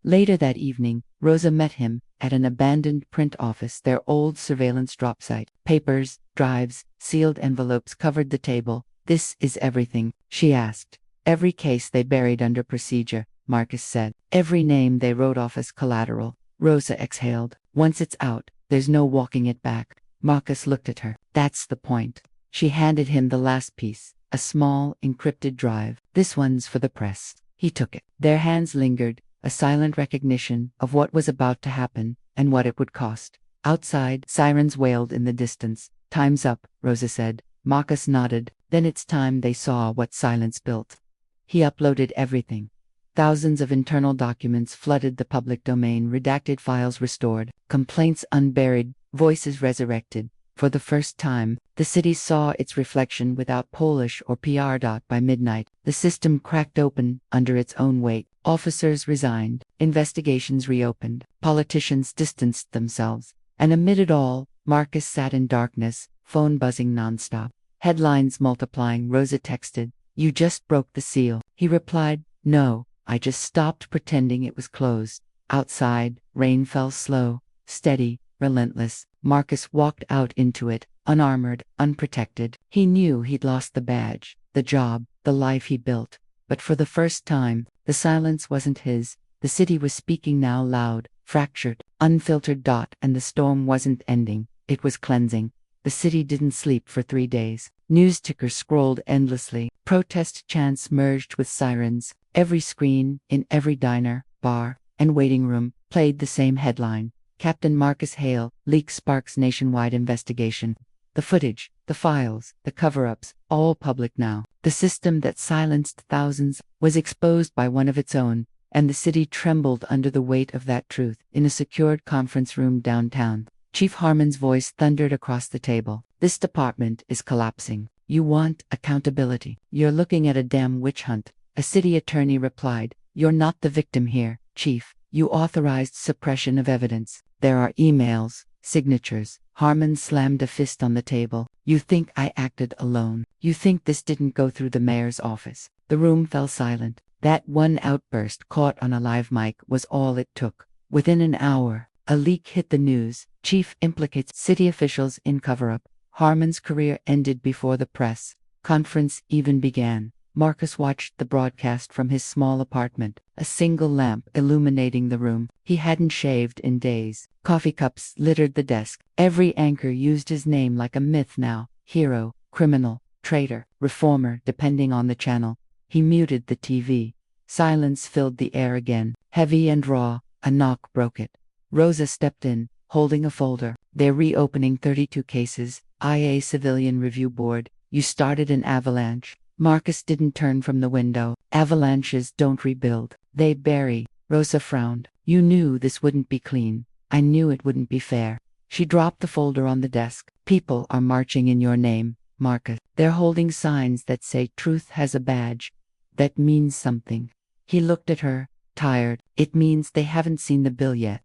Later that evening, Rosa met him at an abandoned print office, their old surveillance drop site. Papers, drives, sealed envelopes covered the table. "This is everything?" she asked. "Every case they buried under procedure," Marcus said. "Every name they wrote off as collateral." Rosa exhaled. "Once it's out, there's no walking it back." Marcus looked at her. "That's the point." She handed him the last piece, a small, encrypted drive. "This one's for the press." He took it. Their hands lingered, a silent recognition of what was about to happen and what it would cost. Outside, sirens wailed in the distance. "Time's up," Rosa said. Marcus nodded. Then it's time they saw what silence built. He uploaded everything. Thousands of internal documents flooded the public domain, redacted files restored, complaints unburied, voices resurrected. For the first time, the city saw its reflection without polish or PR. By midnight, the system cracked open under its own weight. Officers resigned, investigations reopened, politicians distanced themselves. And amid it all, Marcus sat in darkness, phone buzzing nonstop. Headlines multiplying. Rosa texted, "You just broke the seal." He replied, "No, I just stopped pretending it was closed." Outside, rain fell slow, steady, relentless. Marcus walked out into it, unarmored, unprotected. He knew he'd lost the badge, the job, the life he built. But for the first time, the silence wasn't his. The city was speaking now, loud, fractured, unfiltered. And the storm wasn't ending, it was cleansing. The city didn't sleep for 3 days. News tickers scrolled endlessly. Protest chants merged with sirens. Every screen, in every diner, bar, and waiting room, played the same headline. Captain Marcus Hale leaks sparks nationwide investigation. The footage, the files, the cover-ups, all public now. The system that silenced thousands was exposed by one of its own, and the city trembled under the weight of that truth. In a secured conference room downtown, Chief Harmon's voice thundered across the table. This department is collapsing. You want accountability. You're looking at a damn witch hunt. A city attorney replied, "You're not the victim here, Chief. You authorized suppression of evidence. There are emails, signatures." Harmon slammed a fist on the table. "You think I acted alone? You think this didn't go through the mayor's office?" The room fell silent. That one outburst caught on a live mic was all it took. Within an hour, a leak hit the news. Chief implicates city officials in cover-up. Harmon's career ended before the press conference even began. Marcus watched the broadcast from his small apartment, a single lamp illuminating the room. He hadn't shaved in days. Coffee cups littered the desk. Every anchor used his name like a myth now. Hero, criminal, traitor, reformer, depending on the channel. He muted the TV. Silence filled the air again, heavy and raw. A knock broke it. Rosa stepped in, holding a folder. "They're reopening 32 cases. IA Civilian Review Board. You started an avalanche." Marcus didn't turn from the window. "Avalanches don't rebuild. They bury." Rosa frowned. "You knew this wouldn't be clean. I knew it wouldn't be fair." She dropped the folder on the desk. "People are marching in your name, Marcus. They're holding signs that say truth has a badge. That means something." He looked at her, tired. "It means they haven't seen the bill yet."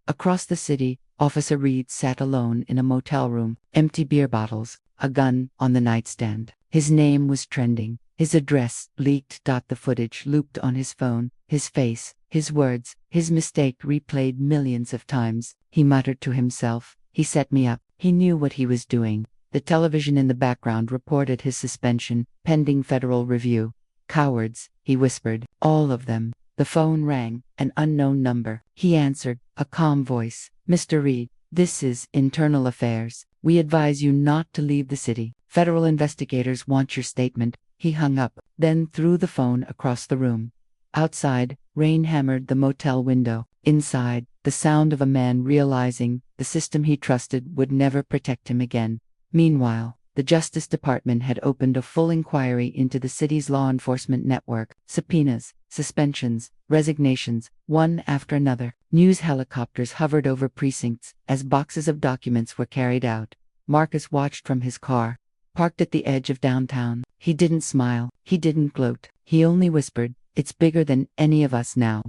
Across the city, Officer Reed sat alone in a motel room, empty beer bottles, a gun on the nightstand. His name was trending, his address leaked. The footage looped on his phone, his face, his words, his mistake replayed millions of times. He muttered to himself, "He set me up." He knew what he was doing. The television in the background reported his suspension, pending federal review. "Cowards," he whispered, "all of them." The phone rang, an unknown number. He answered, a calm voice. "Mr. Reed, this is Internal Affairs. We advise you not to leave the city. Federal investigators want your statement." He hung up, then threw the phone across the room. Outside, rain hammered the motel window. Inside, the sound of a man realizing the system he trusted would never protect him again. Meanwhile, the Justice Department had opened a full inquiry into the city's law enforcement network. Subpoenas, suspensions, resignations, one after another. News helicopters hovered over precincts as boxes of documents were carried out. Marcus watched from his car, parked at the edge of downtown. He didn't smile, he didn't gloat, he only whispered, "It's bigger than any of us now."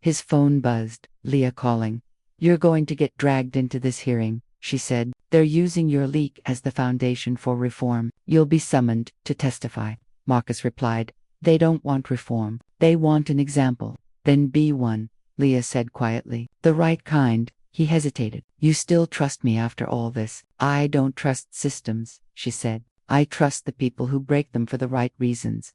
His phone buzzed. Leah calling. "You're going to get dragged into this hearing," she said. "They're using your leak as the foundation for reform. You'll be summoned to testify." Marcus replied, "They don't want reform. They want an example." "Then be one," Leah said quietly. "The right kind." He hesitated. "You still trust me after all this?" "I don't trust systems," she said. "I trust the people who break them for the right reasons."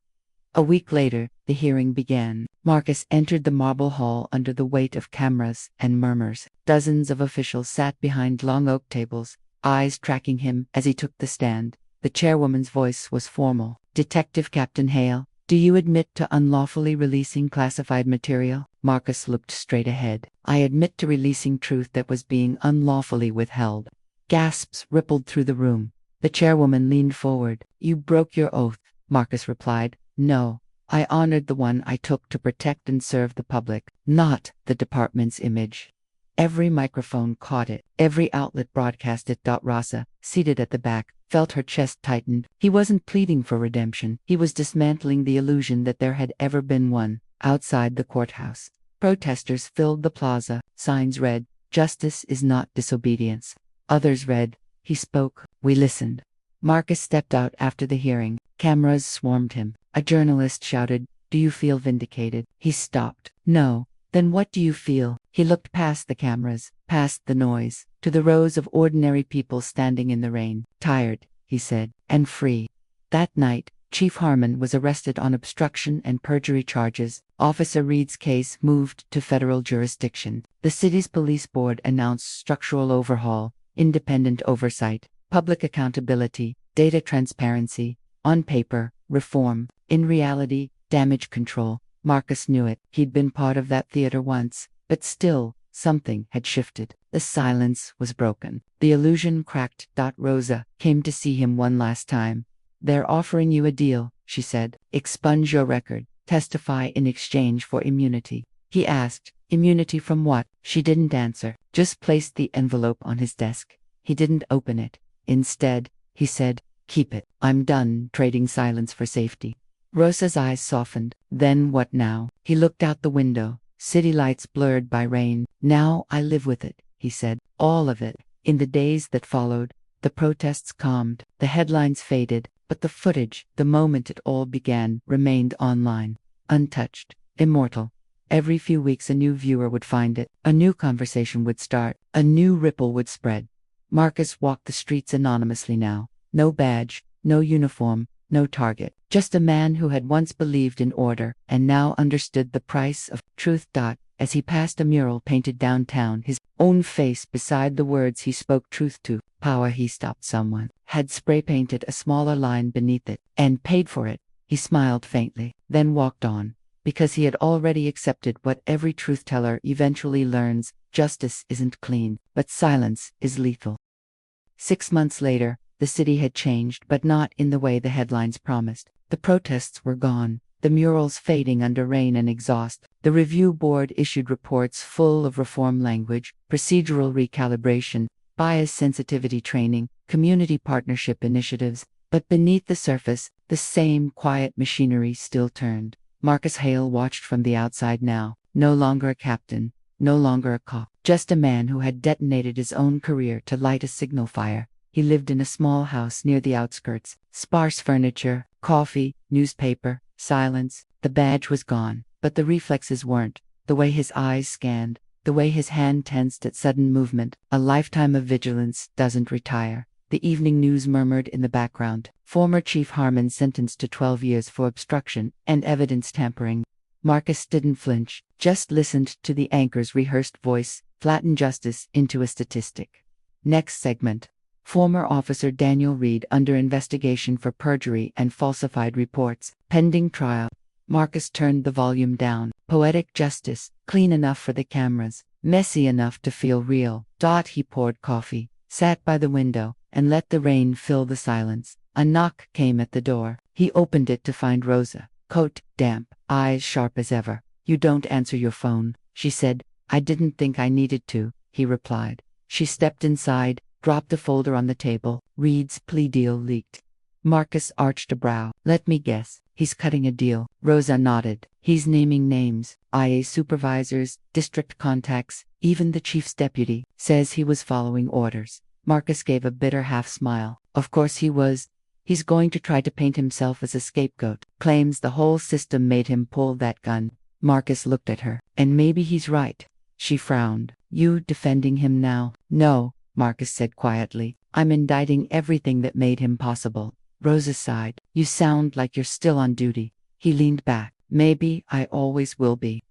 A week later, the hearing began. Marcus entered the marble hall under the weight of cameras and murmurs. Dozens of officials sat behind long oak tables, eyes tracking him as he took the stand. The chairwoman's voice was formal. "Detective Captain Hale, do you admit to unlawfully releasing classified material?" Marcus looked straight ahead. "I admit to releasing truth that was being unlawfully withheld." Gasps rippled through the room. The chairwoman leaned forward. "You broke your oath," Marcus replied. "No. I honored the one I took to protect and serve the public, not the department's image." Every microphone caught it. Every outlet broadcast it. Rosa, seated at the back, felt her chest tighten. He wasn't pleading for redemption. He was dismantling the illusion that there had ever been one. Outside the courthouse, protesters filled the plaza. Signs read, "Justice is not disobedience." Others read, "He spoke, we listened." Marcus stepped out after the hearing. Cameras swarmed him. A journalist shouted, "Do you feel vindicated?" He stopped. "No." "Then what do you feel?" He looked past the cameras. past the noise, to the rows of ordinary people standing in the rain. Tired, he said, and free. That night, Chief Harmon was arrested on obstruction and perjury charges. Officer Reed's case moved to federal jurisdiction. The city's police board announced structural overhaul, independent oversight, public accountability, data transparency. On paper, reform. In reality, damage control. Marcus knew it. He'd been part of that theater once, but still, something had shifted. The silence was broken. The illusion cracked. Rosa came to see him one last time. "They're offering you a deal," she said. "Expunge your record. Testify in exchange for immunity." He asked, "Immunity from what?" She didn't answer, just placed the envelope on his desk. He didn't open it. Instead, he said, "Keep it. I'm done trading silence for safety." Rosa's eyes softened. Then what now? He looked out the window. City lights blurred by rain. "Now I live with it," he said. "All of it." In the days that followed, the protests calmed, the headlines faded, but the footage, the moment it all began, remained online, untouched, immortal. Every few weeks a new viewer would find it, a new conversation would start, a new ripple would spread. Marcus walked the streets anonymously now. No badge, no uniform, no target. Just a man who had once believed in order and now understood the price of truth. As he passed a mural painted downtown, his own face beside the words he spoke truth to, power, he stopped. Someone had spray painted a smaller line beneath it, and paid for it. He smiled faintly, then walked on, because he had already accepted what every truth teller eventually learns: justice isn't clean, but silence is lethal. 6 months later, the city had changed, but not in the way the headlines promised. The protests were gone, the murals fading under rain and exhaust. The review board issued reports full of reform language, procedural recalibration, bias sensitivity training, community partnership initiatives. But beneath the surface, the same quiet machinery still turned. Marcus Hale watched from the outside now, no longer a captain, no longer a cop, just a man who had detonated his own career to light a signal fire. He lived in a small house near the outskirts. Sparse furniture, coffee, newspaper, silence. The badge was gone, but the reflexes weren't. The way his eyes scanned, the way his hand tensed at sudden movement. A lifetime of vigilance doesn't retire. The evening news murmured in the background. Former Chief Harmon sentenced to 12 years for obstruction and evidence tampering. Marcus didn't flinch, just listened to the anchor's rehearsed voice, flatten justice into a statistic. Next segment. Former Officer Daniel Reed under investigation for perjury and falsified reports, pending trial. Marcus turned the volume down. Poetic justice, clean enough for the cameras, messy enough to feel real. He poured coffee, sat by the window, and let the rain fill the silence. A knock came at the door. He opened it to find Rosa, coat damp, eyes sharp as ever. "You don't answer your phone," she said. "I didn't think I needed to," he replied. She stepped inside, dropped a folder on the table. Reed's plea deal leaked. Marcus arched a brow. "Let me guess, he's cutting a deal." Rosa nodded. "He's naming names, IA supervisors, district contacts, even the chief's deputy. Says he was following orders." Marcus gave a bitter half-smile. "Of course he was. He's going to try to paint himself as a scapegoat. Claims the whole system made him pull that gun." Marcus looked at her. "And maybe he's right." She frowned. "You defending him now?" "No," Marcus said quietly. "I'm indicting everything that made him possible." Rosa sighed. "You sound like you're still on duty." He leaned back. "Maybe I always will be."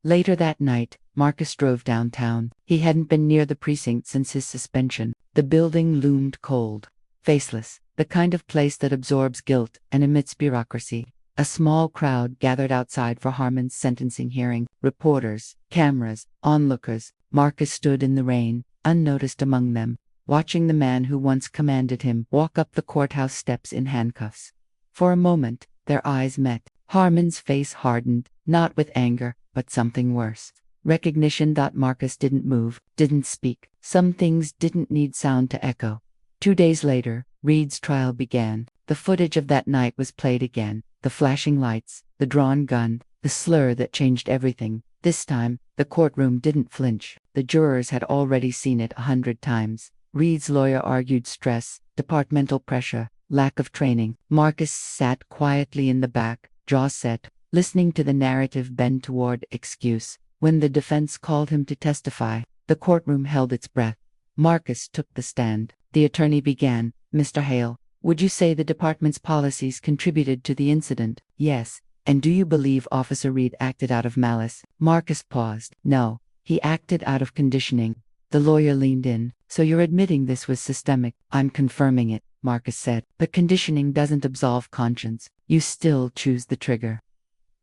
Later that night, Marcus drove downtown. He hadn't been near the precinct since his suspension. The building loomed cold, faceless, the kind of place that absorbs guilt and emits bureaucracy. A small crowd gathered outside for Harmon's sentencing hearing. Reporters, cameras, onlookers. Marcus stood in the rain, unnoticed among them, watching the man who once commanded him walk up the courthouse steps in handcuffs. For a moment, their eyes met. Harmon's face hardened, not with anger, but something worse. Recognition. Marcus didn't move, didn't speak. Some things didn't need sound to echo. 2 days later, Reed's trial began. The footage of that night was played again. The flashing lights, the drawn gun, the slur that changed everything. This time, the courtroom didn't flinch. The jurors had already seen it 100 times. Reed's lawyer argued stress, departmental pressure, lack of training. Marcus sat quietly in the back, jaw set, listening to the narrative bend toward excuse. When the defense called him to testify, The courtroom held its breath. Marcus took the stand. The attorney began, Mr. Hale, would you say the department's policies contributed to the incident? Yes. And do you believe Officer Reed acted out of malice? Marcus paused. No. He acted out of conditioning. The lawyer leaned in. So you're admitting this was systemic? I'm confirming it, Marcus said. But conditioning doesn't absolve conscience. You still choose the trigger.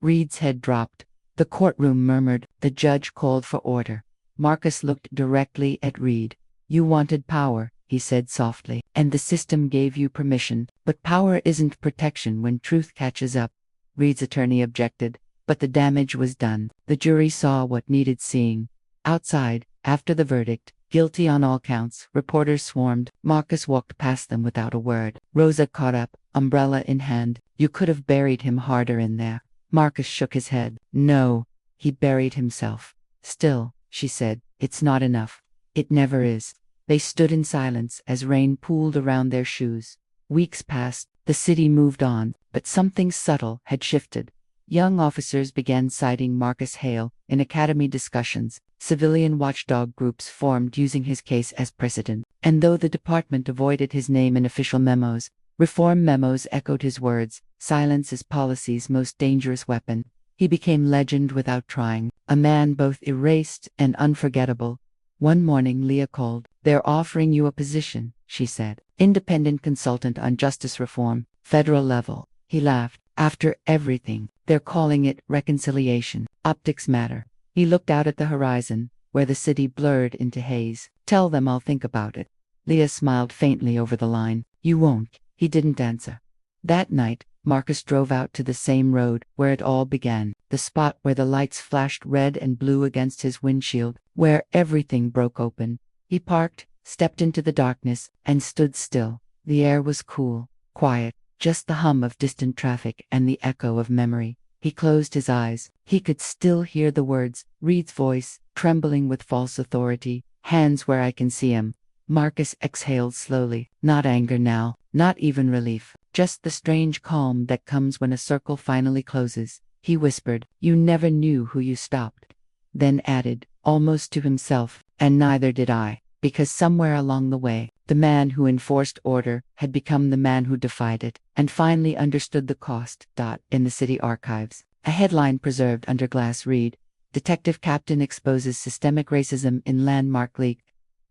Reed's head dropped. The courtroom murmured. The judge called for order. Marcus looked directly at Reed. You wanted power, he said softly, and the system gave you permission. But power isn't protection when truth catches up. Reed's attorney objected, but the damage was done. The jury saw what needed seeing. Outside, after the verdict, guilty on all counts, reporters swarmed. Marcus walked past them without a word. Rosa caught up, umbrella in hand. You could have buried him harder in there. Marcus shook his head. No, he buried himself. Still, she said, it's not enough. It never is. They stood in silence as rain pooled around their shoes. Weeks passed, the city moved on, but something subtle had shifted. Young officers began citing Marcus Hale in academy discussions. Civilian watchdog groups formed using his case as precedent. And though the department avoided his name in official memos, reform memos echoed his words. Silence is policy's most dangerous weapon. He became legend without trying, a man both erased and unforgettable. One morning Leah called. They're offering you a position, she said. Independent consultant on justice reform, federal level. He laughed. After everything, they're calling it reconciliation. Optics matter. He looked out at the horizon, where the city blurred into haze. Tell them I'll think about it. Leah smiled faintly over the line. You won't. He didn't answer. That night, Marcus drove out to the same road where it all began, the spot where the lights flashed red and blue against his windshield, where everything broke open. He parked, stepped into the darkness, and stood still. The air was cool, quiet, just the hum of distant traffic and the echo of memory. He closed his eyes. He could still hear the words, Reed's voice, trembling with false authority, hands where I can see him. Marcus exhaled slowly, not anger now, not even relief, just the strange calm that comes when a circle finally closes. He whispered, you never knew who you stopped. Then added, almost to himself, and neither did I, because somewhere along the way, the man who enforced order had become the man who defied it, and finally understood the cost. In the city archives, a headline preserved under glass read, Detective Captain exposes systemic racism in landmark leak.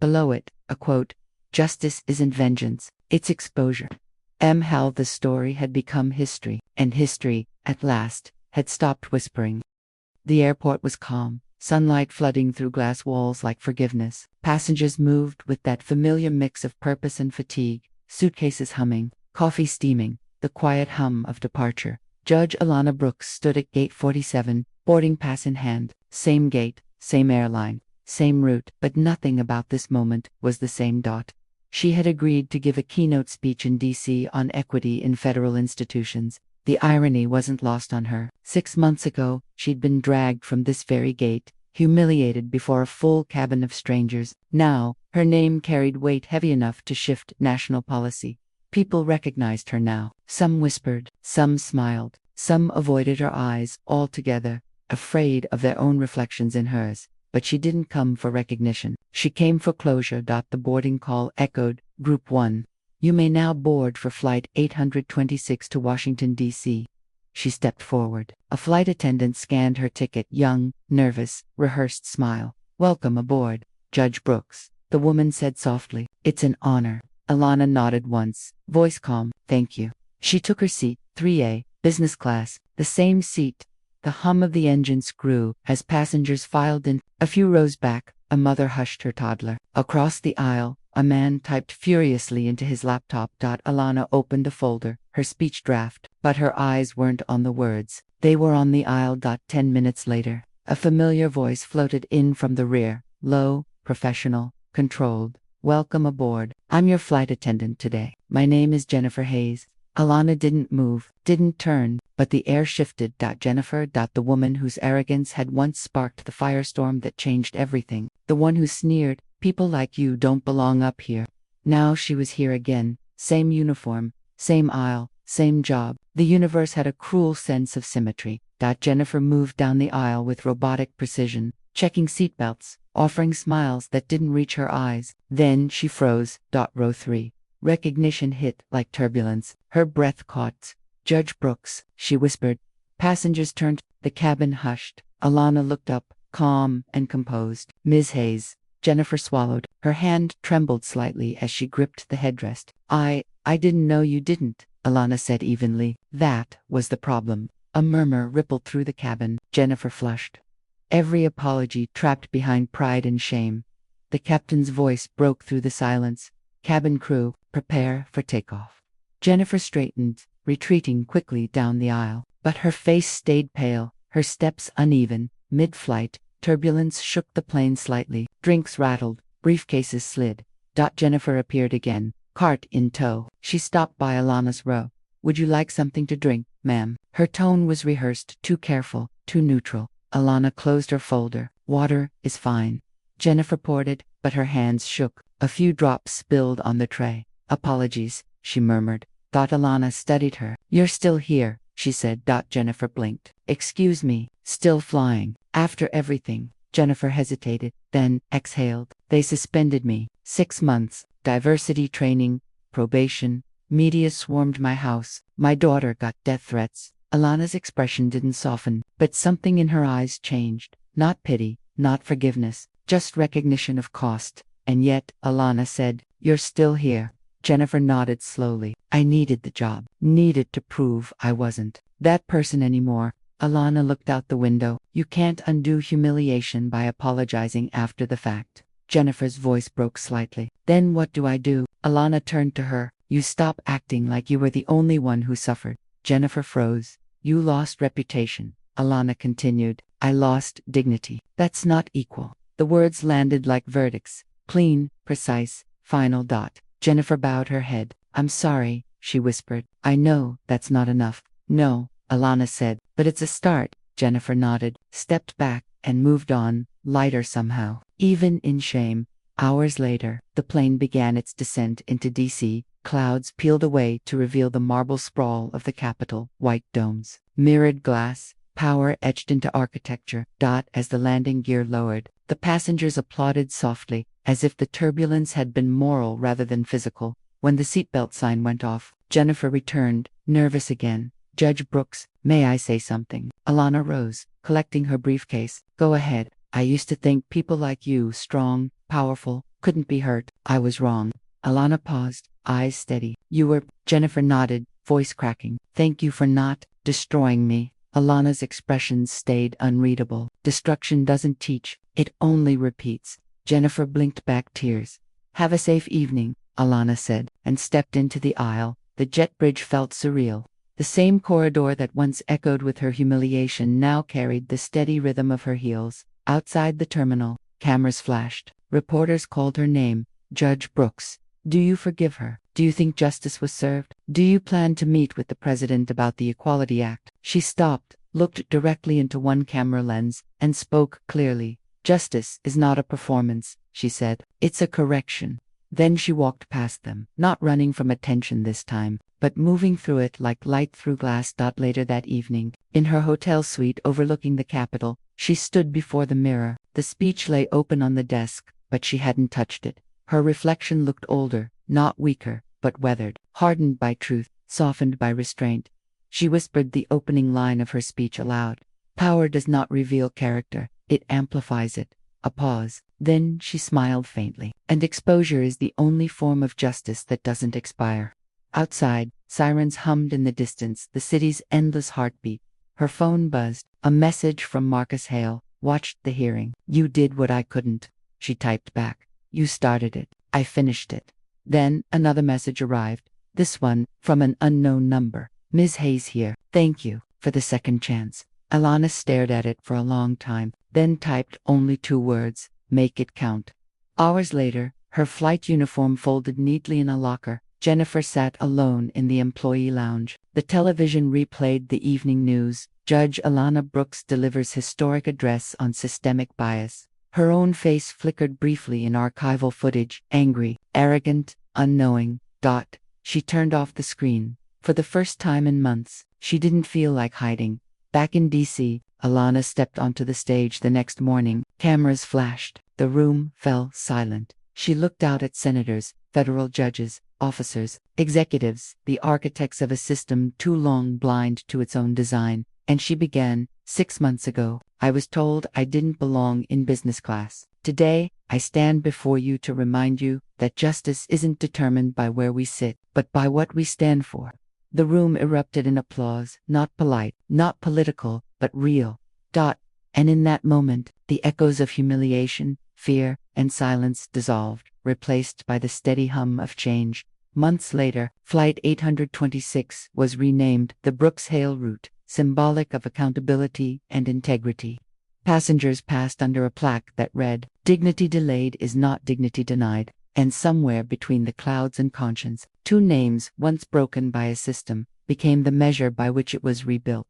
Below it, a quote, Justice isn't vengeance, it's exposure. How the story had become history, and history, at last, had stopped whispering. The airport was calm, sunlight flooding through glass walls like forgiveness. Passengers moved with that familiar mix of purpose and fatigue, suitcases humming, coffee steaming, the quiet hum of departure. Judge Alana Brooks stood at gate 47, boarding pass in hand. Same gate, same airline, same route, but nothing about this moment was the same. She had agreed to give a keynote speech in D.C. on equity in federal institutions. The irony wasn't lost on her. 6 months ago, she'd been dragged from this very gate, humiliated before a full cabin of strangers. Now, her name carried weight heavy enough to shift national policy. People recognized her now. Some whispered, some smiled, some avoided her eyes altogether, afraid of their own reflections in hers. But she didn't come for recognition. She came for closure. The boarding call echoed, Group 1. You may now board for Flight 826 to Washington, D.C. She stepped forward. A flight attendant scanned her ticket, young, nervous, rehearsed smile. Welcome aboard, Judge Brooks, the woman said softly. It's an honor. Alana nodded once, voice calm, thank you. She took her seat, 3A, business class, the same seat. The hum of the engines grew as passengers filed in. A few rows back, a mother hushed her toddler. Across the aisle, a man typed furiously into his laptop. Alana opened a folder, her speech draft, but her eyes weren't on the words. They were on the aisle. 10 minutes later, a familiar voice floated in from the rear, low, professional, controlled. Welcome aboard. I'm your flight attendant today. My name is Jennifer Hayes. Alana didn't move, didn't turn, but the air shifted. Jennifer, the woman whose arrogance had once sparked the firestorm that changed everything, the one who sneered, people like you don't belong up here. Now she was here again, same uniform, same aisle, same job. The universe had a cruel sense of symmetry. Jennifer moved down the aisle with robotic precision, checking seatbelts, offering smiles that didn't reach her eyes. Then she froze. Row 3. Recognition hit like turbulence. Her breath caught. Judge Brooks, she whispered. Passengers turned. The cabin hushed. Alana looked up, calm and composed. Ms. Hayes. Jennifer swallowed. Her hand trembled slightly as she gripped the headrest. I didn't know you didn't, Alana said evenly. That was the problem. A murmur rippled through the cabin. Jennifer flushed. Every apology trapped behind pride and shame. The captain's voice broke through the silence. Cabin crew, prepare for takeoff. Jennifer straightened, retreating quickly down the aisle. But her face stayed pale, her steps uneven. Mid-flight, turbulence shook the plane slightly. Drinks rattled, briefcases slid. Jennifer appeared again, cart in tow. She stopped by Alana's row. Would you like something to drink, ma'am? Her tone was rehearsed, too careful, too neutral. Alana closed her folder. Water is fine. Jennifer poured it, but her hands shook. A few drops spilled on the tray. Apologies, she murmured. Alana studied her. You're still here, she said. Jennifer blinked. Excuse me, still flying. After everything. Jennifer hesitated, then exhaled. They suspended me. 6 months. Diversity training, probation. Media swarmed my house. My daughter got death threats. Alana's expression didn't soften, but something in her eyes changed. Not pity, not forgiveness, just recognition of cost. And yet, Alana said, you're still here. Jennifer nodded slowly. I needed the job. Needed to prove I wasn't that person anymore. Alana looked out the window. You can't undo humiliation by apologizing after the fact. Jennifer's voice broke slightly. Then what do I do? Alana turned to her. You stop acting like you were the only one who suffered. Jennifer froze. You lost reputation. Alana continued. I lost dignity. That's not equal. The words landed like verdicts. Clean, precise, final. Jennifer bowed her head. I'm sorry, she whispered. I know that's not enough. No, Alana said. But it's a start. Jennifer nodded, stepped back, and moved on, lighter somehow. Even in shame. Hours later, the plane began its descent into D.C. Clouds peeled away to reveal the marble sprawl of the Capitol, white domes, mirrored glass, power etched into architecture. As the landing gear lowered, the passengers applauded softly, as if the turbulence had been moral rather than physical. When the seatbelt sign went off, Jennifer returned, nervous again. Judge Brooks, may I say something? Alana rose, collecting her briefcase. Go ahead. I used to think people like you, strong, powerful, couldn't be hurt. I was wrong. Alana paused, eyes steady. You were. Jennifer nodded, voice cracking. Thank you for not destroying me. Alana's expressions stayed unreadable. Destruction doesn't teach, it only repeats. Jennifer blinked back tears. Have a safe evening, Alana said, and stepped into the aisle. The jet bridge felt surreal. The same corridor that once echoed with her humiliation now carried the steady rhythm of her heels. Outside the terminal, cameras flashed. Reporters called her name, Judge Brooks. Do you forgive her? Do you think justice was served? Do you plan to meet with the president about the Equality Act? She stopped, looked directly into one camera lens, and spoke clearly. Justice is not a performance, she said. It's a correction. Then she walked past them, not running from attention this time, but moving through it like light through glass. Later that evening, in her hotel suite overlooking the Capitol, she stood before the mirror. The speech lay open on the desk, but she hadn't touched it. Her reflection looked older, not weaker, but weathered, hardened by truth, softened by restraint. She whispered the opening line of her speech aloud. Power does not reveal character, it amplifies it. A pause. Then she smiled faintly. And exposure is the only form of justice that doesn't expire. Outside, sirens hummed in the distance, the city's endless heartbeat. Her phone buzzed. A message from Marcus Hale. Watched the hearing. You did what I couldn't. She typed back. You started it. I finished it. Then another message arrived. This one, from an unknown number. Ms. Hayes here. Thank you for the second chance. Alana stared at it for a long time, then typed only 2 words. Make it count. Hours later, her flight uniform folded neatly in a locker, Jennifer sat alone in the employee lounge. The television replayed the evening news. Judge Alana Brooks delivers historic address on systemic bias. Her own face flickered briefly in archival footage, angry, arrogant, unknowing. She turned off the screen. For the first time in months, she didn't feel like hiding. Back in D.C., Alana stepped onto the stage the next morning. Cameras flashed. The room fell silent. She looked out at senators, federal judges, officers, executives, the architects of a system too long blind to its own design, and she began, 6 months ago, I was told I didn't belong in business class. Today, I stand before you to remind you that justice isn't determined by where we sit, but by what we stand for. The room erupted in applause, not polite, not political, but real. And in that moment, the echoes of humiliation, fear, and silence dissolved, replaced by the steady hum of change. Months later, Flight 826 was renamed the Brooks Hale route, symbolic of accountability and integrity. Passengers passed under a plaque that read, "Dignity delayed is not dignity denied," and somewhere between the clouds and conscience, two names, once broken by a system, became the measure by which it was rebuilt.